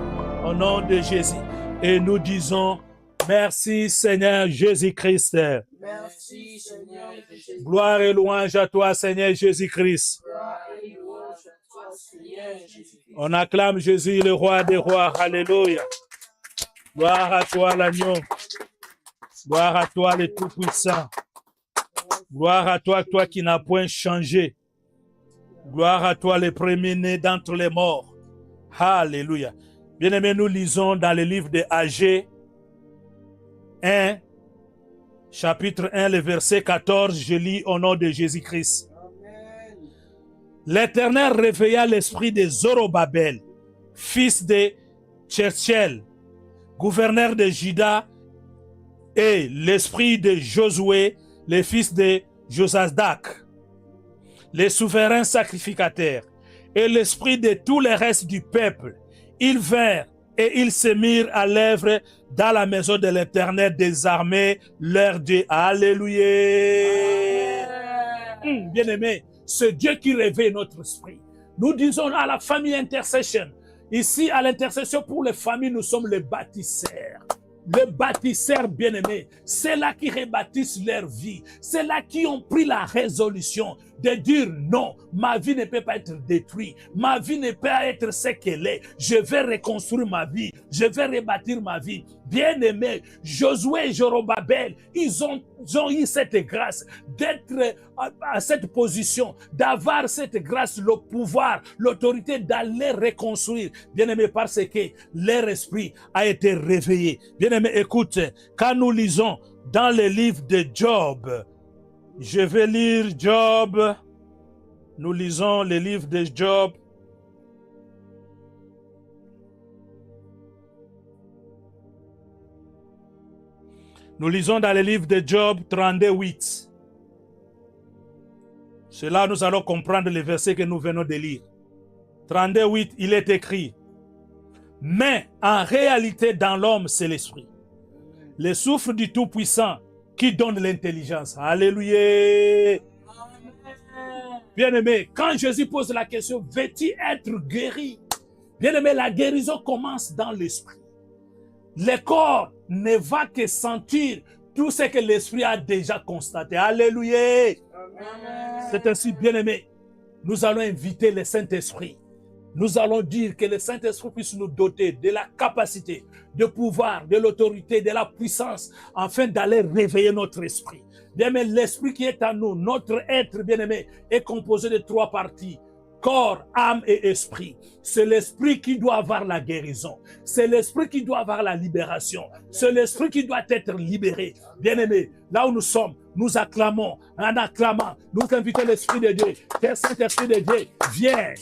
au nom de Jésus. Et nous disons merci Seigneur Jésus-Christ. Merci Seigneur Jésus. Gloire et louange à toi Seigneur Jésus-Christ. Gloire et louange à toi Seigneur Jésus-Christ. On acclame Jésus le roi des rois. Alléluia. Gloire à toi l'agneau. Gloire à toi le tout-puissant. Gloire à toi, toi qui n'as point changé. Gloire à toi le premier-né d'entre les morts. Alléluia. Bien-aimés, nous lisons dans le livre de Agé 1, chapitre 1, le verset 14, je lis au nom de Jésus-Christ. L'Éternel réveilla l'esprit de Zorobabel, fils de Tchertchel, gouverneur de Juda, et l'esprit de Josué, le fils de Josadak, les souverains sacrificateurs, et l'esprit de tous les restes du peuple. Ils vinrent et ils se mirent à l'œuvre dans la maison de l'Éternel des armées, leur Dieu. Alléluia. Bien-aimé, c'est Dieu qui réveille notre esprit. Nous disons à la famille Intercession, ici à l'intercession pour les familles, nous sommes les bâtisseurs. Les bâtisseurs bien-aimés, c'est là qui rebâtissent leur vie. C'est là qui ont pris la résolution de dire non, ma vie ne peut pas être détruite. Ma vie ne peut pas être ce qu'elle est. Je vais reconstruire ma vie. Je vais rebâtir ma vie. Bien-aimés, Josué et Zorobabel, ils ont eu cette grâce d'être à cette position, d'avoir cette grâce, le pouvoir, l'autorité d'aller reconstruire. Bien-aimés, parce que leur esprit a été réveillé. Bien-aimés, écoute, quand nous lisons dans le livre de Job, je vais lire Job. Nous lisons le livre de Job. Nous lisons dans le livre de Job 32:8. C'est là nous allons comprendre le verset que nous venons de lire. 32:8, il est écrit: mais en réalité dans l'homme c'est l'esprit, le souffle du Tout-Puissant qui donne l'intelligence. Alléluia. Bien-aimé, quand Jésus pose la question, veux-tu être guéri? Bien-aimé, la guérison commence dans l'esprit. Le corps ne va que sentir tout ce que l'esprit a déjà constaté. Alléluia. C'est ainsi, bien-aimé, nous allons inviter le Saint-Esprit. Nous allons dire que le Saint-Esprit puisse nous doter de la capacité, de pouvoir, de l'autorité, de la puissance, afin d'aller réveiller notre esprit. Bien-aimé, l'esprit qui est en nous, notre être, bien-aimé, est composé de 3 parties. Corps, âme et esprit. C'est l'esprit qui doit avoir la guérison. C'est l'esprit qui doit avoir la libération. C'est l'esprit qui doit être libéré. Bien-aimé, là où nous sommes, nous acclamons. En acclamant, nous invitons l'Esprit de Dieu. Que Saint-Esprit de Dieu, viens,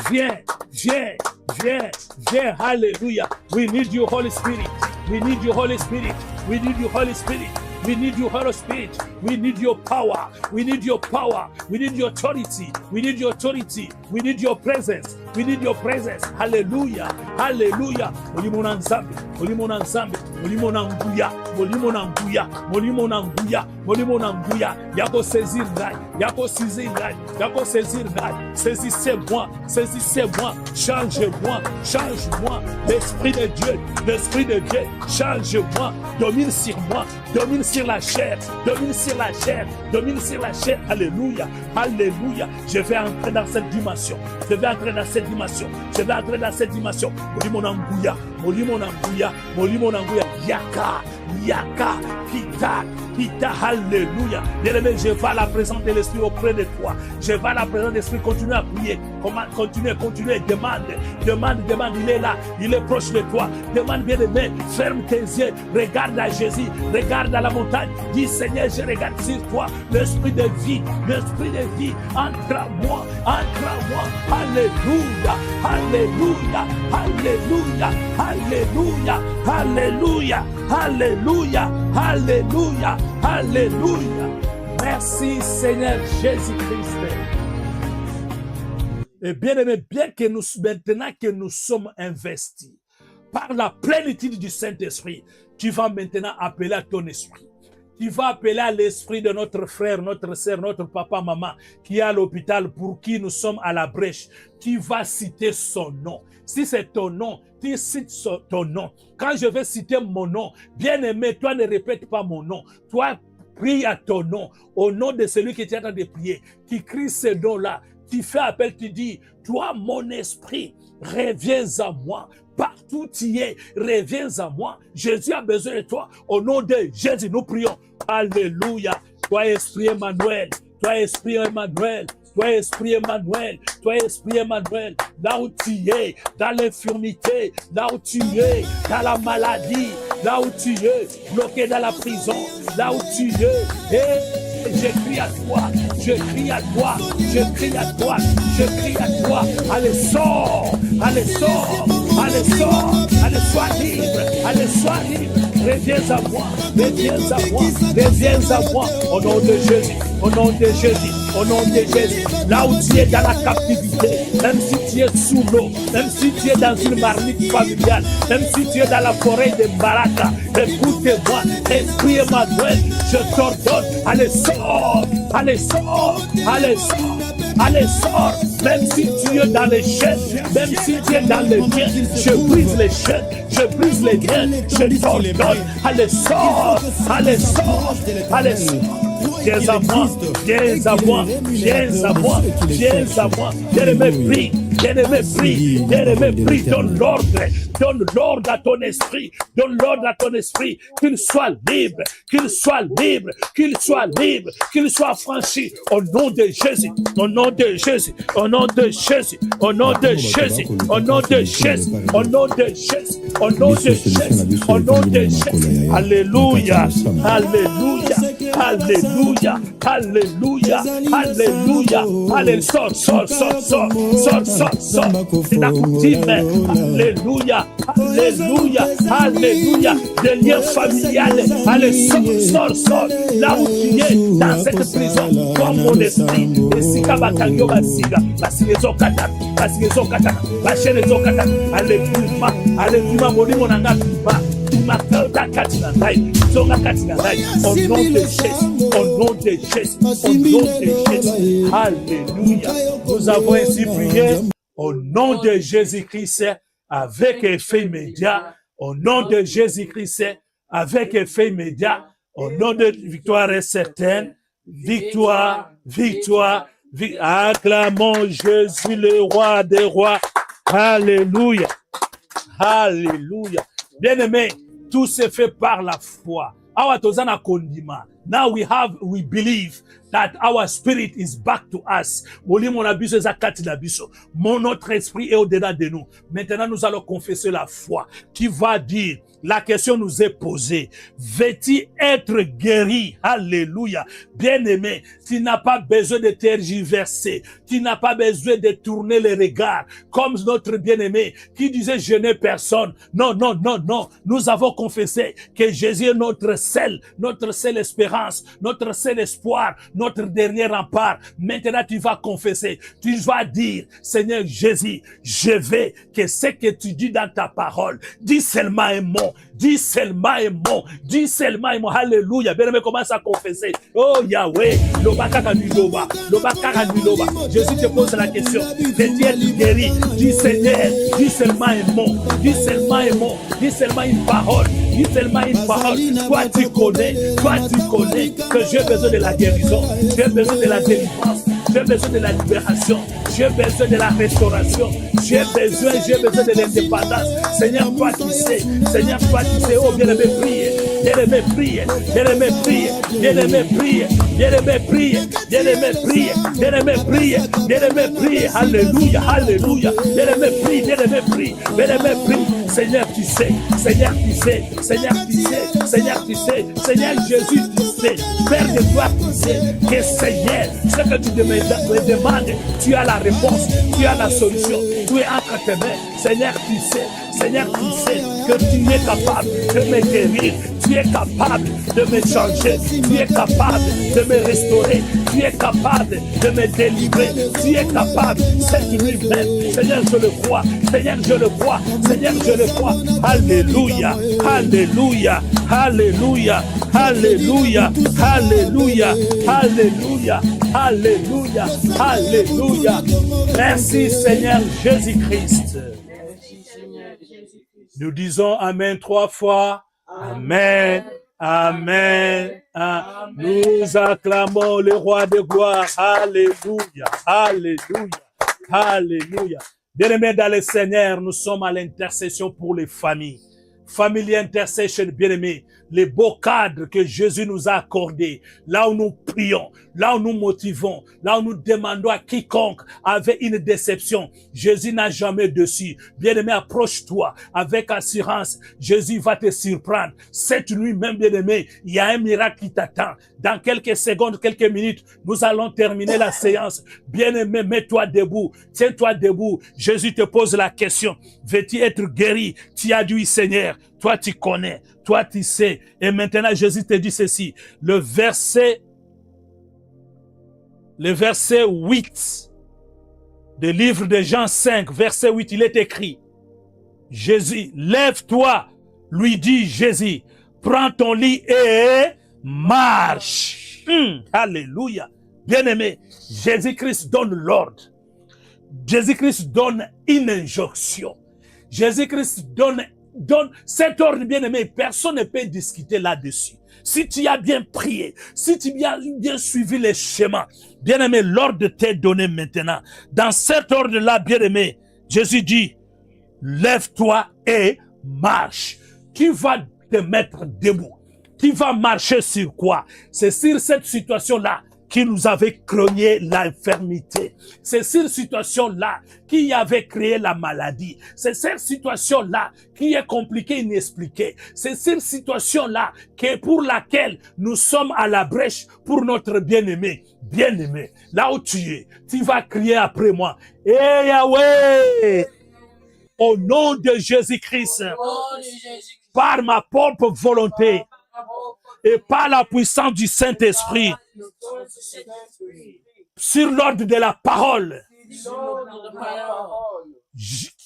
viens, viens, viens, viens. Alléluia. We need you, Holy Spirit. We need you, Holy Spirit. We need you, Holy Spirit. We need you, Holy Spirit. We need your power. We need your power. We need your authority. We need your authority. We need your presence. We need your presence. Hallelujah. Hallelujah. Molimo na nzambe. Molimo na nzambe. Molimo na nguya. Molimo na nguya. Molimo na nguya. Molimo na nguya. Yako saisir ngai. Yako saisir ngai. Yako saisir ngai. Saisissez-moi. Saisissez-moi. Change-moi. Change-moi. L'Esprit de Dieu. L'Esprit de Dieu. Change-moi. Domine sur moi. Domine sur la chair. Domine sur la chair. Domine sur la chair. Alléluia. Alléluia. Je vais entrer dans cette dimension. Je vais entrer dans cette dimension. Je vais entrer dans cette dimension. Molimo na nguya. Molimo na nguya. Molimo na nguya. Yaka. Yaka. Kita. Kita. Alléluia. Bien-aimé, je vais à la présence de l'Esprit auprès de toi. Je vais à la présence de l'Esprit. Continue à prier. Continue. Demande. Il est là. Il est proche de toi. Demande, bien-aimé. Ferme tes yeux. Regarde à Jésus. Regarde à la montagne. Dis, Seigneur, je regarde sur toi. L'Esprit de vie. L'Esprit de vie. Entre à moi. Entre à moi. Alléluia. Alléluia. Alléluia. Alléluia. Alléluia. Alléluia. Alléluia. Alléluia. Merci Seigneur Jésus-Christ. Et bien aimé, bien que nous, maintenant que nous sommes investis par la plénitude du Saint-Esprit, tu vas maintenant appeler à ton esprit. Tu vas appeler à l'esprit de notre frère, notre sœur, notre papa, maman, qui est à l'hôpital, pour qui nous sommes à la brèche. Tu vas citer son nom. Si c'est ton nom, tu cites ton nom. Quand je vais citer mon nom, bien aimé, toi ne répète pas mon nom. Toi, prie à ton nom, au nom de celui qui est en train de prier. Tu cries ce nom-là. Tu fais appel, tu dis, toi, mon esprit, reviens à moi. Partout tu es, reviens à moi. Jésus a besoin de toi. Au nom de Jésus, nous prions. Alléluia. Toi, Esprit Emmanuel. Toi, Esprit Emmanuel. Toi, Esprit Emmanuel, toi, Esprit Emmanuel, là où tu es, dans l'infirmité, là où tu es, dans la maladie, là où tu es, bloqué dans la prison, là où tu es, et je crie à toi, je crie à toi, je crie à toi, je crie à toi, allez, sors, allez, sors, allez, sors, allez, sois libre, allez, sois libre. Reviens à moi, reviens à moi, reviens à moi, au nom de Jésus, au nom de Jésus, au nom de Jésus. Là où tu es dans la captivité, même si tu es sous l'eau, même si tu es dans une marmite familiale, même si tu es dans la forêt de Baraka, écoute-moi, Esprit Emmanuel, je t'ordonne, allez sors, allez sors, allez sors. Allez, sors, même si tu es dans les chaînes, même si tu es dans les liens, je brise les chaînes, je brise les liens, je t'ordonne, allez, sors, allez, sors, allez, sors. Viens à moi, viens à moi, viens à moi, viens à moi, bien-aimé, prie. Bien-aimé, prie, bien-aimé, prie, donne l'ordre à ton esprit, donne l'ordre à ton esprit, qu'il soit libre, qu'il soit libre, qu'il soit libre, qu'il soit franchi, au nom de Jésus, au nom de Jésus, au nom de Jésus, au nom de Jésus, au nom de Jésus, au nom de Jésus, au nom de Jésus, au nom de Jésus, alléluia, alléluia, alléluia, alléluia, alléluia, alléluia, sors, sors, sors, sors, sors, sors. C'est la coutume. Alléluia. Alléluia. Alléluia. Des liens familiales. Allez, sors, sors. Là où tu es, dans cette prison, toi, mon esprit. Et si Kabakanyo Basiga, Basigezo Kata, Basigezo Kata, Bacherezo Kata, Alléluia, Molimo Nangakuma. Au nom de Jésus, au nom de Jésus, au nom de Jésus. Alléluia. Nous avons ainsi prié au nom de Jésus-Christ avec effet immédiat. Au nom de Jésus-Christ avec effet immédiat. Au nom de victoire est certaine. Victoire, victoire, victoire. Acclamons Jésus le roi des rois. Alléluia. Alléluia. Bien-aimé, tout se fait par la foi. Now we believe that our spirit is back to us. Notre esprit est au-delà de nous. Maintenant, nous allons confesser la foi qui va dire La question nous est posée. Veux-tu être guéri? Alléluia. Bien-aimé, tu n'as pas besoin de tergiverser. Tu n'as pas besoin de tourner les regards. Comme notre bien-aimé qui disait, je n'ai personne. Non, non, non, non. Nous avons confessé que Jésus est notre seule espérance, notre seul espoir, notre dernier rempart. Maintenant, tu vas confesser. Tu vas dire, Seigneur Jésus, je veux que ce que tu dis dans ta parole, dis seulement un mot, dis seulement un mot, dis seulement un mot. Alléluia. Bien-aimé, commence à confesser. Oh Yahweh, Jésus te pose la question. Veux-tu être guéri? Dis Seigneur, dis seulement un mot, dis seulement un mot, dis seulement une parole, dis seulement une parole. Toi tu connais que j'ai besoin de la guérison, j'ai besoin de la délivrance, j'ai besoin de la libération, j'ai besoin de la restauration, j'ai besoin de l'indépendance. Seigneur, toi tu sais, Seigneur, toi tu sais. Oh bien-aimé, priez, bien-aimé, priez, bien-aimé, priez, bien-aimé, priez, bien-aimé, priez, bien-aimé, priez, bien-aimé, priez, bien-aimé, priez. Alléluia, alléluia. Bien-aimé, priez, bien-aimé, priez, bien-aimé, priez. Seigneur, tu sais, Seigneur, tu sais, Seigneur, tu sais, Seigneur, tu sais, Seigneur Jésus, tu sais, Père de toi, tu sais, que Seigneur, ce que tu me demandes, tu as la réponse, tu as la solution, tu es entre tes mains. Seigneur, tu sais, Seigneur, tu sais que tu es capable de me guérir, tu es capable de me changer, tu es capable de me restaurer, tu es capable de me délivrer, tu es capable, cette nuit même. Seigneur, je le crois, Seigneur, je le crois, Seigneur, je le crois. Alléluia, alléluia, alléluia, alléluia, alléluia, alléluia, alléluia, alléluia. Merci Seigneur Jésus-Christ. Nous disons Amen 3 fois. Amen, Amen, Amen. Nous acclamons le roi de gloire. Alléluia, alléluia, alléluia. Bien-aimés dans le Seigneur, nous sommes à l'intercession pour les familles. Family Intercession, bien-aimés, les beaux cadres que Jésus nous a accordés, là où nous prions, là où nous motivons, là où nous demandons à quiconque avait une déception, Jésus n'a jamais dessus. Bien-aimé, approche-toi avec assurance, Jésus va te surprendre. Cette nuit même, bien-aimé, il y a un miracle qui t'attend. Dans quelques secondes, quelques minutes, nous allons terminer la séance. Bien-aimé, mets-toi debout, tiens-toi debout. Jésus te pose la question, veux-tu être guéri? Tu as dit, Seigneur, toi tu connais, toi tu sais. Et maintenant Jésus te dit ceci, le verset 8 du livre de Jean 5, verset 8, il est écrit, Jésus, lève-toi, lui dit Jésus, prends ton lit et marche. Alléluia. Bien-aimé, Jésus-Christ donne l'ordre. Jésus-Christ donne une injonction. Jésus-Christ donne cet ordre, bien-aimé, personne ne peut discuter là-dessus. Si tu as bien prié, si tu as bien suivi les schémas, bien-aimé, l'ordre t'est donné maintenant. Dans cet ordre-là, bien-aimé, Jésus dit, lève-toi et marche. Tu vas te mettre debout. Tu vas marcher sur quoi? C'est sur cette situation-là qui nous avait créé l'infirmité. C'est cette situation-là qui avait créé la maladie. C'est cette situation-là qui est compliquée, inexpliquée. C'est cette situation-là pour laquelle nous sommes à la brèche pour notre bien-aimé. Bien-aimé, là où tu es, tu vas crier après moi. Eh Yahweh, au nom de Jésus-Christ, par ma propre volonté, et par la puissance du Saint-Esprit, sur l'ordre de la parole,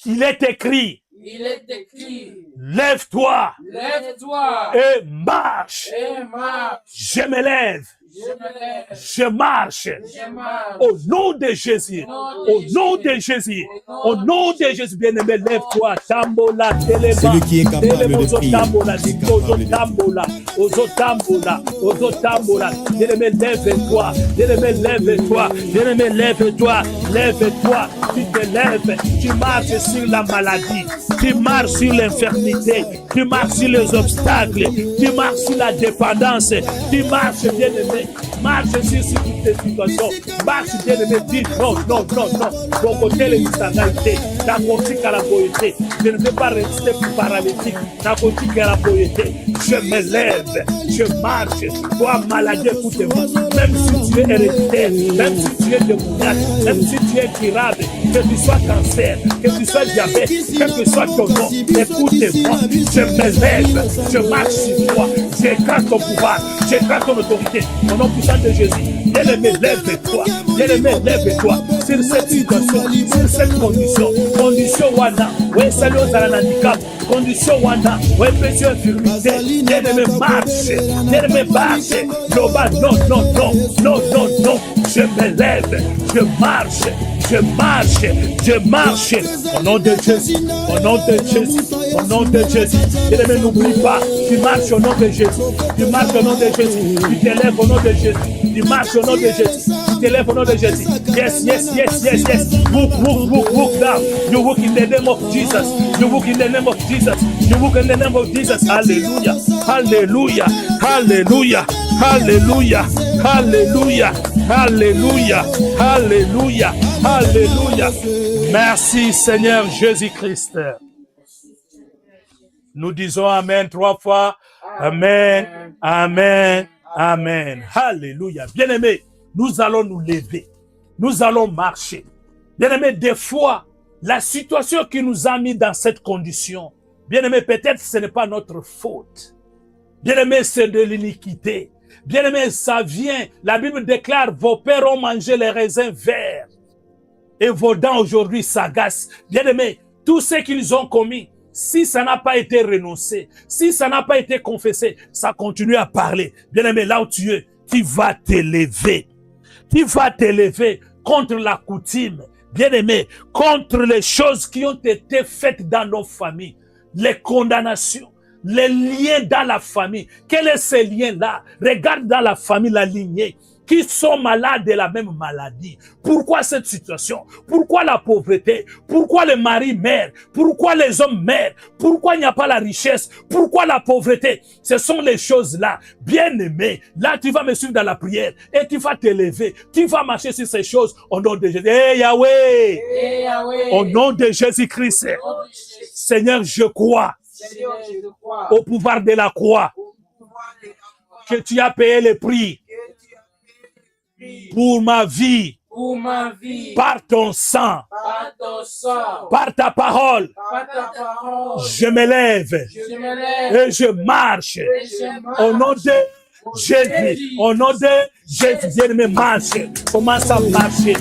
il est écrit, lève-toi et marche. Je me lève. Je marche au nom de Jésus, au nom de Jésus, au nom de Jésus, bien-aimé, lève-toi, tambola, celui qui est capable de prier, bien-aimé, lève-toi, bien-aimé, lève-toi, bien-aimé, lève-toi, lève-toi, tu te lèves, tu marches sur la maladie, tu marches sur l'infirmité, tu marches sur les obstacles, tu marches sur la dépendance, tu marches, bien-aimé, marche sur toutes tes situations. Marche, bien-aimé, dis non. Donc, côté les misanaïtés, la politique à la poété. Je ne vais pas rester paralytique. La politique à la poété. Je me lève, je marche. Toi, maladie, écoute-moi. Même si tu es héréditaire, même si tu es démoniaque, même si tu es incurable, que tu sois cancer, que tu sois diabète, quel que soit ton nom, écoute-moi. Je me lève, je marche sur toi. J'écrase ton pouvoir, j'écrase ton autorité. Au nom puissant de Jésus, bien-aimé, lève-toi. Bien-aimé, lève-toi. Sur cette situation, sur cette condition. Condition wana, ouais, salut aux handicap. Condition wana, ouais, péché infirmité. Bien-aimé, marche. Bien-aimé, marche. Global, non. Je me lève, je marche. Je marche au nom de Jésus, au nom de Jésus, au nom de Jésus. Bien-aimé, n'oublie pas, tu marches au nom de Jésus, tu marches au nom de Jésus, tu t'élèves au nom de Jésus, tu marches au nom de Jésus, tu t'élèves au nom de Jésus. Yes. Walk down. You walk in the name of Jesus. You walk in the name of Jesus. You walk in the name of Jesus. Hallelujah. Hallelujah. Hallelujah. Hallelujah. Hallelujah. Alléluia, alléluia, alléluia. Merci Seigneur Jésus-Christ. Nous disons Amen 3 fois. Amen, Amen, Amen. Alléluia. Bien-aimés, nous allons nous lever. Nous allons marcher. Bien-aimés, des fois, la situation qui nous a mis dans cette condition, bien-aimés, peut-être ce n'est pas notre faute. Bien-aimés, c'est de l'iniquité. Bien-aimés, ça vient. La Bible déclare, vos pères ont mangé les raisins verts et vos dents aujourd'hui s'agacent. Bien-aimés, tout ce qu'ils ont commis, si ça n'a pas été renoncé, si ça n'a pas été confessé, ça continue à parler. Bien-aimé, là où tu es, tu vas t'élever. Tu vas t'élever contre la coutume. Bien-aimé, contre les choses qui ont été faites dans nos familles, les condamnations. Les liens dans la famille. Quels sont ces liens-là? Regarde dans la famille la lignée. Qui sont malades de la même maladie. Pourquoi cette situation? Pourquoi la pauvreté? Pourquoi les maris meurent? Pourquoi les hommes meurent? Pourquoi il n'y a pas la richesse? Pourquoi la pauvreté? Ce sont les choses-là. Bien-aimé, là tu vas me suivre dans la prière et tu vas t'élever. Tu vas marcher sur ces choses au nom de Jésus. Hey Yahweh! Hey, Yahweh! Au nom de Jésus-Christ. Seigneur, je crois. Seigneur, je crois au pouvoir de la croix, que tu as payé le prix pour ma vie, par ton sang, par ta parole. Je me lève et je marche au nom de Jésus, au nom de Jésus. Bien-aimé, marche, commence à marcher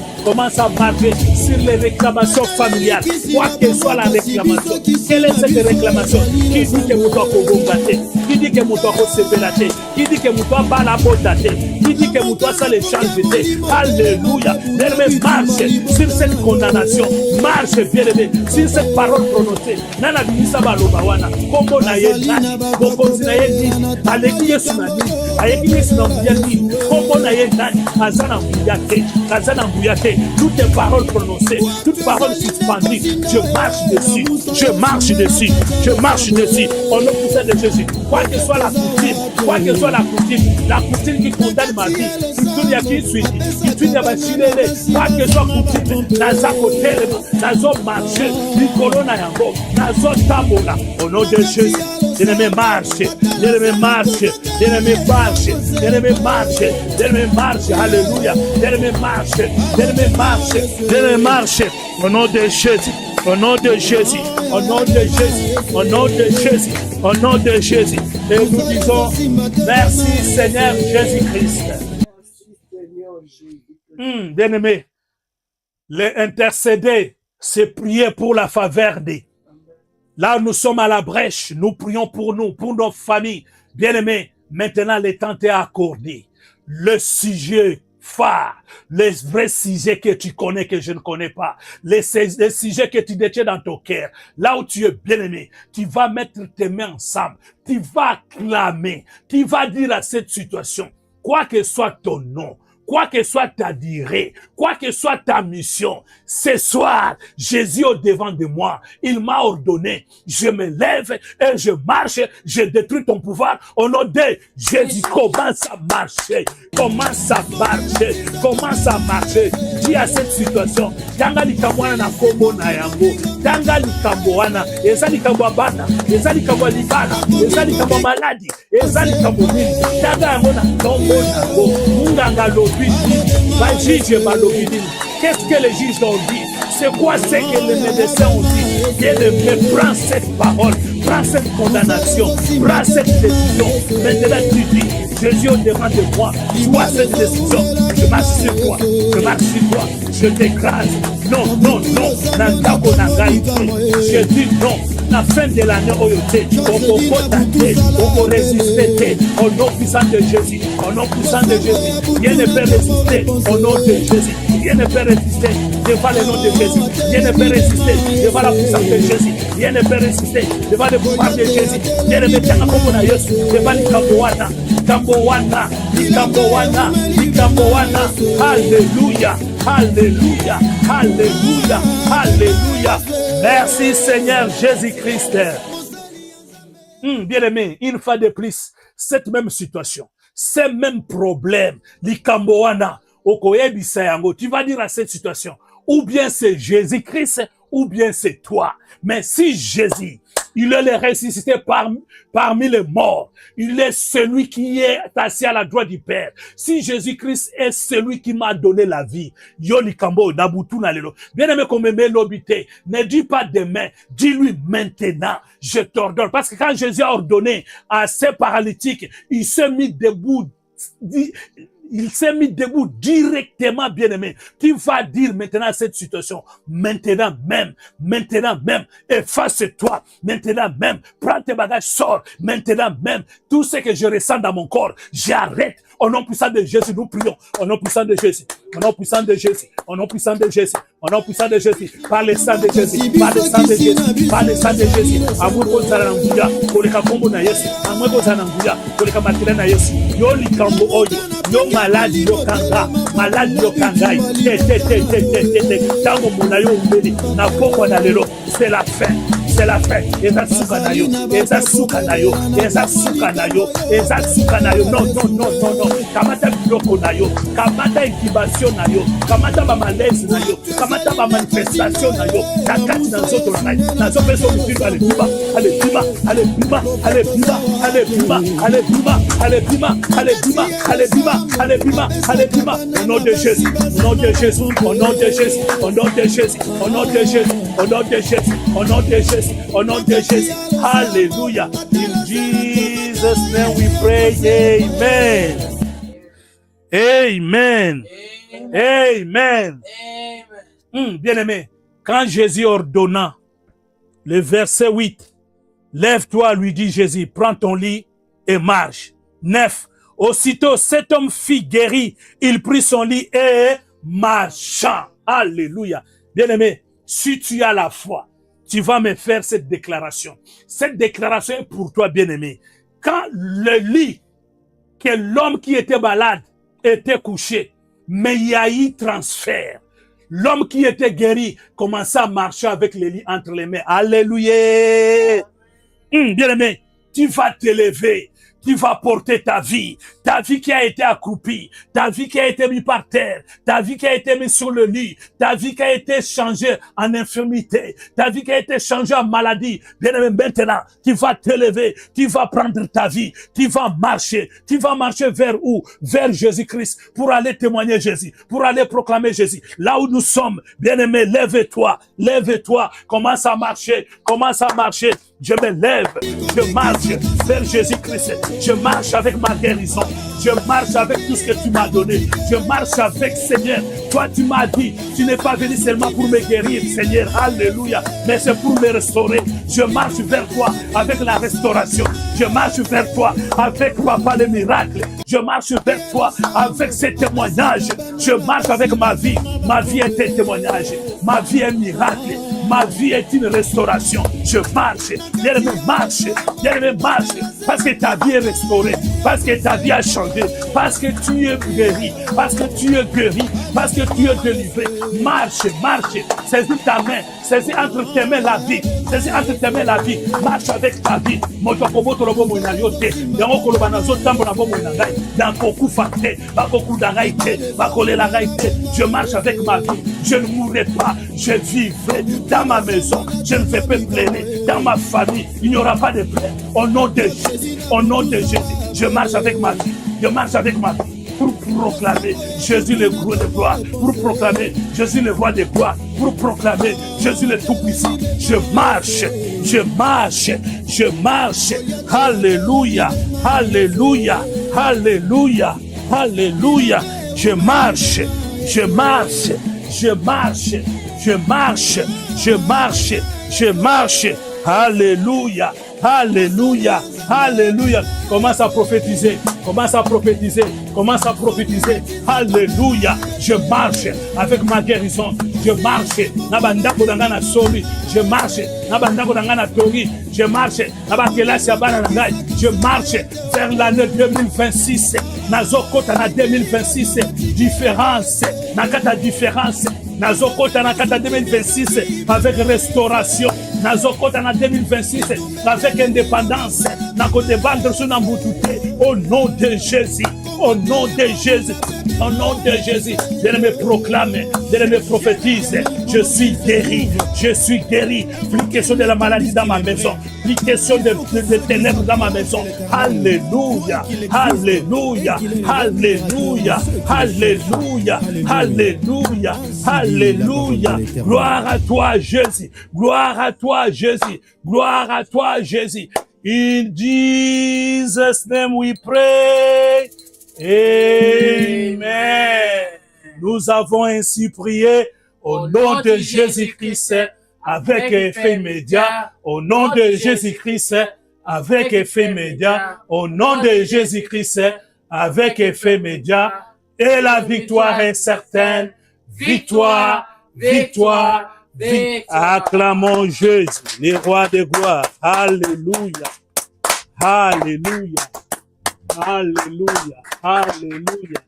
sur les réclamations familiales, quoi que soit la réclamation. Quelle est cette réclamation? Qui dit que vous doit combattre? Qui dit que vous doit se pélater? Qui dit que vous doit balaboter? Qui dit que vous doit ça les changer? Alléluia. Bien-aimé, marche sur cette condamnation, marche bien-aimé sur cette parole prononcée. Nana bisa balobawana, kombo na yena, bokonzi na yeni, aleki yesu na ni, aleki yesu na muyani, kombo na yena, azana muyate, azana muyate. Toutes les paroles prononcées, toutes paroles suspendues, je marche dessus, je marche dessus, je marche dessus. Au nom puissant de Jésus, quoi que soit la coutume, quoi que soit la coutume qui condamne ma vie, tout y a qui suit, qui y a bachilele, quoi que soit coutume, naza kotelema, nazo marche, Nicolo na yango, nazo tabola. Au nom de Jésus, bien-aimé marche, bien-aimé marche, bien-aimé marche, bien-aimé marche, bien-aimé marche, alléluia, bien-aimé marche, bien-aimé marche, bien-aimé marche. Au nom de Jésus, au nom de Jésus, au nom de Jésus, au nom de Jésus, au nom de Jésus. Et nous disons merci Seigneur Jésus-Christ. Bien-aimé, les intercéder, c'est prier pour la faveur des. Là, nous sommes à la brèche, nous prions pour nous, pour nos familles. Bien-aimés, maintenant, le temps est accordé. Le sujet phare, les vrais sujets que tu connais, que je ne connais pas, les sujets que tu détiens dans ton cœur, là où tu es bien-aimé, tu vas mettre tes mains ensemble, tu vas clamer, tu vas dire à cette situation, quoi que soit ton nom, quoi que soit ta durée, quoi que soit ta mission, ce soir, Jésus au devant de moi, il m'a ordonné, je me lève et je marche, je détruis ton pouvoir au nom de Jésus. Commence à marcher, commence à marcher, commence à marcher. Dis à cette situation, tanga likamwana na kombo na yango, tanga likamwana, eza likamwa bana, eza likamwa libana, eza likamwa maladi, eza likamwa nini, tanga yango na kombo na go, munganga lobi, va juge balobi nini. Qu'est-ce que les juges ont dit? C'est quoi ce que les médecins ont dit? Bien-aimé, prends cette parole, prends cette condamnation, prends cette décision. Maintenant tu dis, Jésus au devant de moi, toi cette décision, je marche sur toi, je marche sur toi, je t'écrase. Non, non, non, nandako nangai. Je dis non. La fin de l'année, on peut tenter, on peut résister au nom puissant de Jésus, au nom puissant de Jésus. Rien ne peut résister au nom de Jésus. Rien ne peut résister devant le nom de Jésus. Rien ne peut résister devant la puissance de Jésus. Rien ne peut résister devant le pouvoir de Jésus. Rien ne peut résister devant l'Ikamboana. Likamboana, Likamboana, Likamboana. Alléluia, Alléluia, Alléluia, Alléluia. Merci Seigneur Jésus-Christ. Bien-aimé, une fois de plus, cette même situation, ces mêmes problèmes, l'Ikamboana, Okoyebisa yango, tu vas dire à cette situation, ou bien c'est Jésus-Christ, ou bien c'est toi. Mais si Jésus, il est le ressuscité parmi les morts, il est celui qui est assis à la droite du Père. Si Jésus-Christ est celui qui m'a donné la vie, Yoli Kambo, Nabutu Nalelo. Bien-aimé, comme me l'obité, ne dis pas demain, dis-lui maintenant, je t'ordonne. Parce que quand Jésus a ordonné à ces paralytiques, il s'est mis debout, il s'est mis debout directement, bien-aimé. Tu vas dire maintenant cette situation, maintenant même, efface-toi, maintenant même, prends tes bagages, sors, maintenant même, tout ce que je ressens dans mon corps, j'arrête. Au nom puissant de Jésus, nous prions. Au nom puissant de Jésus, au nom puissant de Jésus, au nom puissant de Jésus, au nom puissant de Jésus, par le sang de Jésus, par le sang de Jésus, par le sang de Jésus. Amour kozala na nguya, koleka kombo na Yesu. Amour kozala na nguya, koleka makila na Yesu. Yo likambo oyo, yo maladi yo kanga, maladi yo kangai. Tango mona yo umbeli, na poko na lelo, c'est la fin. C'est la fin. Eza suka na yo, eza suka na yo, eza suka na yo, eza suka na yo. Non, non, non, non, non. Kamata biloko na yo, kamata incubation na yo, kamata ba malaise na yo, kamata ba manifestation na yo. Takati na zoto na yo, na zo peso mfiru ale bima, ale bima, ale bima, ale bima, ale bima, ale bima, ale bima, ale bima, ale bima, ale bima, ale bima. Au nom de Jésus, au nom de Jésus, au nom de Jésus, au nom de Jésus, au nom de Jésus, au nom de Jésus, au nom de Jésus. Au nom de Jésus, Alléluia. In Jesus' name we pray, Amen. Amen. Amen. Amen. Bien-aimé, quand Jésus ordonna, le verset 8, lève-toi, lui dit Jésus, prends ton lit et marche. 9. Aussitôt, cet homme fut guéri, il prit son lit et marcha. Alléluia. Bien-aimé, si tu as la foi, tu vas me faire cette déclaration. Cette déclaration est pour toi, bien-aimé. Quand le lit que l'homme qui était malade était couché, mais il y a eu transfert. L'homme qui était guéri commençait à marcher avec le lit entre les mains. Alléluia. Bien-aimé, tu vas t'élever. Tu vas porter ta vie qui a été accroupie, ta vie qui a été mise par terre, ta vie qui a été mise sur le lit, ta vie qui a été changée en infirmité, ta vie qui a été changée en maladie. Bien aimé, maintenant, tu vas t'élever, tu vas prendre ta vie, tu vas marcher vers où? Vers Jésus-Christ, pour aller témoigner Jésus, pour aller proclamer Jésus. Là où nous sommes, bien aimé, lève-toi, commence à marcher. Je me lève, je marche vers Jésus-Christ. Je marche avec ma guérison. Je marche avec tout ce que tu m'as donné. Je marche avec Seigneur. Toi, tu m'as dit, tu n'es pas venu seulement pour me guérir, Seigneur. Alléluia. Mais c'est pour me restaurer. Je marche vers toi avec la restauration. Je marche vers toi avec, papa, les miracles. Je marche vers toi avec ces témoignages. Je marche avec ma vie. Ma vie est un témoignage. Ma vie est un miracle. Ma vie est une restauration. Je marche. Bien-aimé, marche. Bien-aimé, marche. Parce que ta vie est restaurée. Parce que ta vie a changé. Parce que tu es guéri. Parce que tu es guéri. Parce que tu es délivré. Marche, marche. Saisis ta main. Saisis entre tes mains la vie. Saisis entre tes mains la vie. Marche avec ta vie. Je marche avec ma vie. Je ne mourrai pas. Je vivrai dans ma maison. Je ne vais pas planer. Dans ma famille, il n'y aura pas de plaie. Au nom de Jésus. Au nom de Jésus. Je marche avec ma vie. Je marche avec ma vie. Pour proclamer Jésus le gros de gloire, pour proclamer Jésus le roi de gloire, pour proclamer Jésus le tout-puissant. Je marche, je marche, je marche. Alléluia, alléluia, alléluia, alléluia. Je marche, je marche, je marche, je marche, je marche, je marche. Alléluia, alléluia, alléluia. Commence à prophétiser, commence à prophétiser, commence à prophétiser. Alléluia. Je marche avec ma guérison. Je marche. Je marche. Je marche. Je marche vers l'année 2026. Nazokota na 2026. Différence. Nakata différence. Nazokota nakata 2026 avec restauration. Nazokota na 2026 avec indépendance. Nakote vendre sur Namboutouté. Au nom de Jésus. Au nom de Jésus. Au nom de Jésus. Je me proclame. Je me prophétise. Je suis guéri. Je suis guéri. Plus question de la maladie dans ma maison. Plus question de ténèbres dans ma maison. Alléluia. Alléluia. Alléluia. Alléluia. Alléluia. Alléluia. Gloire à toi, Jésus. Gloire à toi, Jésus. Gloire à toi, Jésus. In Jesus' name we pray. Amen. Nous avons ainsi prié au nom de Jésus-Christ avec effet immédiat. Au nom de Jésus-Christ avec effet immédiat. Au nom de Jésus-Christ avec effet immédiat. Et la victoire est certaine. Victoire, victoire, victoire. Acclamons Jésus, le roi de gloire. Alléluia. Alléluia. Alléluia. Alléluia.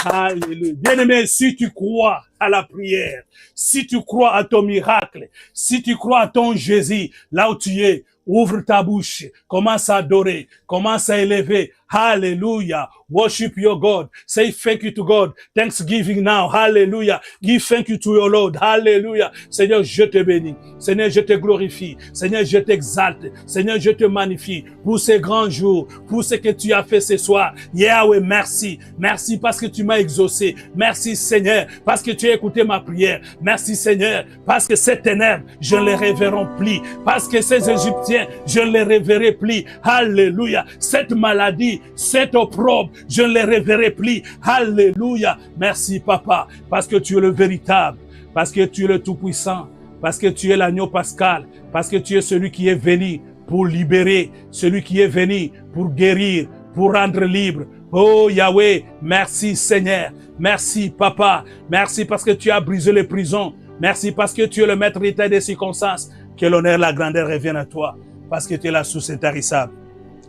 Alléluia. Bien-aimé, si tu crois à la prière, si tu crois à ton miracle, si tu crois à ton Jésus, là où tu es, ouvre ta bouche, commence à adorer, commence à élever. Hallelujah. Worship your God. Say thank you to God. Thanksgiving now. Hallelujah. Give thank you to your Lord. Hallelujah. Seigneur, je te bénis. Seigneur, je te glorifie. Seigneur, je t'exalte. Seigneur, je te magnifie pour ces grands jours, pour ce que tu as fait ce soir. Yahweh, merci. Merci parce que tu m'as exaucé. Merci, Seigneur, parce que tu as écouté ma prière. Merci, Seigneur, parce que ces ténèbres, je ne les reverrai plus. Parce que ces Égyptiens, je ne les reverrai plus. Alléluia. Cette maladie, cette opprobre, je ne les reverrai plus. Alléluia. Merci, Papa, parce que tu es le véritable, parce que tu es le tout-puissant, parce que tu es l'agneau pascal, parce que tu es celui qui est venu pour libérer, celui qui est venu pour guérir, pour rendre libre. Oh Yahweh, merci Seigneur, merci Papa, merci parce que tu as brisé les prisons, merci parce que tu es le maître d'état des circonstances. Que l'honneur et la grandeur reviennent à toi, parce que tu es la source intarissable.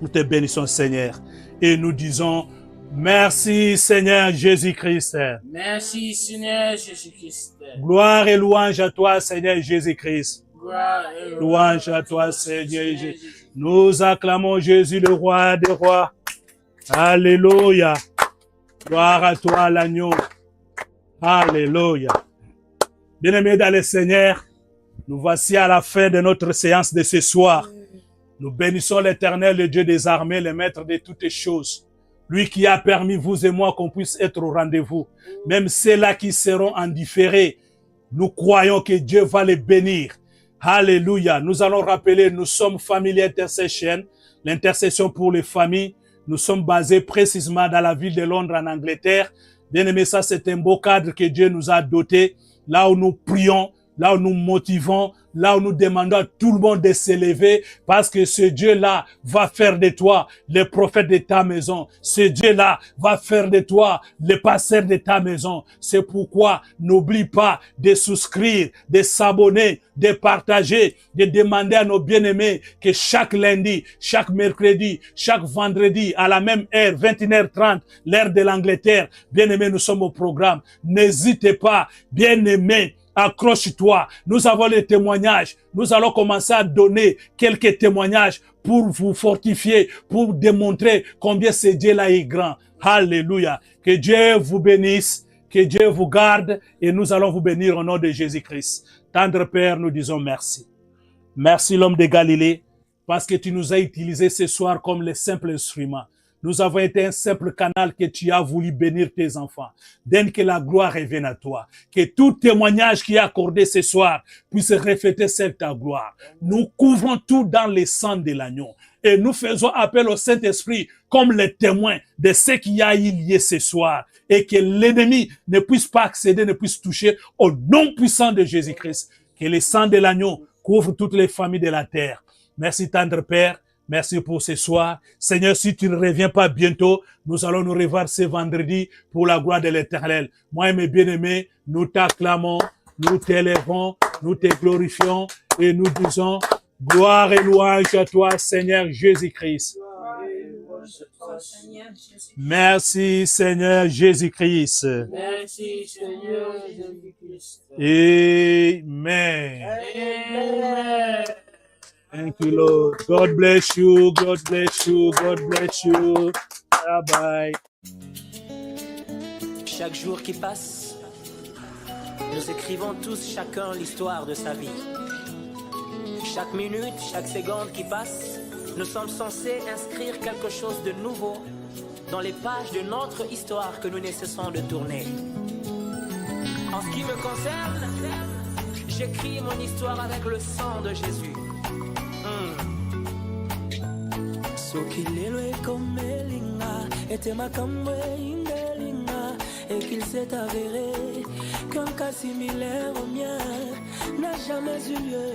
Nous te bénissons Seigneur, et nous disons merci Seigneur Jésus-Christ. Merci Seigneur Jésus-Christ. Gloire et louange à toi Seigneur Jésus-Christ. Gloire et Louange à toi Seigneur Jésus. Nous acclamons Jésus le roi des rois. Alléluia. Gloire à toi l'agneau. Alléluia. Bien-aimés dans le Seigneur, nous voici à la fin de notre séance de ce soir. Nous bénissons l'Éternel, le Dieu des armées, le maître de toutes choses. Lui qui a permis, vous et moi, qu'on puisse être au rendez-vous. Même ceux-là qui seront en différé, nous croyons que Dieu va les bénir. Alléluia. Nous allons rappeler, nous sommes Family Intercession, l'intercession pour les familles. Nous sommes basés précisément dans la ville de Londres, en Angleterre. Bien aimé, ça c'est un beau cadre que Dieu nous a doté. Là où nous prions là où nous motivons, là où nous demandons à tout le monde de s'élever, parce que ce Dieu-là va faire de toi le prophète de ta maison. Ce Dieu-là va faire de toi le pasteur de ta maison. C'est pourquoi n'oublie pas de souscrire, de s'abonner, de partager, de demander à nos bien-aimés que chaque lundi, chaque mercredi, chaque vendredi, à la même heure, 21h30, l'heure de l'Angleterre, bien-aimés, nous sommes au programme. N'hésitez pas, bien-aimés, accroche-toi. Nous avons les témoignages. Nous allons commencer à donner quelques témoignages pour vous fortifier, pour démontrer combien ce Dieu-là est grand. Alléluia. Que Dieu vous bénisse, que Dieu vous garde et nous allons vous bénir au nom de Jésus-Christ. Tendre Père, nous disons merci. Merci l'homme de Galilée parce que tu nous as utilisés ce soir comme les simples instruments. Nous avons été un simple canal que tu as voulu bénir tes enfants. Donne que la gloire revienne à toi. Que tout témoignage qui est accordé ce soir puisse refléter cette ta gloire. Nous couvrons tout dans le sang de l'agneau. Et nous faisons appel au Saint-Esprit comme les témoins de ce qui a eu lieu ce soir. Et que l'ennemi ne puisse pas accéder, ne puisse toucher au nom puissant de Jésus-Christ. Que le sang de l'agneau couvre toutes les familles de la terre. Merci tendre Père. Merci pour ce soir. Seigneur, si tu ne reviens pas bientôt, nous allons nous revoir ce vendredi pour la gloire de l'Éternel. Moi et mes bien-aimés, nous t'acclamons, nous t'élèvons, nous te glorifions et nous disons gloire et louange à toi, Seigneur Jésus-Christ. Merci, Seigneur Jésus-Christ. Merci, Seigneur Jésus-Christ. Amen. Amen. Thank you, Lord. God bless you. God bless you. God bless you. Bye bye. Chaque jour qui passe, nous écrivons tous chacun l'histoire de sa vie. Chaque minute, chaque seconde qui passe, nous sommes censés inscrire quelque chose de nouveau dans les pages de notre histoire que nous ne cessons de tourner. En ce qui me concerne, j'écris mon histoire avec le sang de Jésus. Sokilelo comme Elinga, était ma camoué Indelinga, et qu'il s'est avéré qu'un cas similaire au mien n'a jamais eu lieu.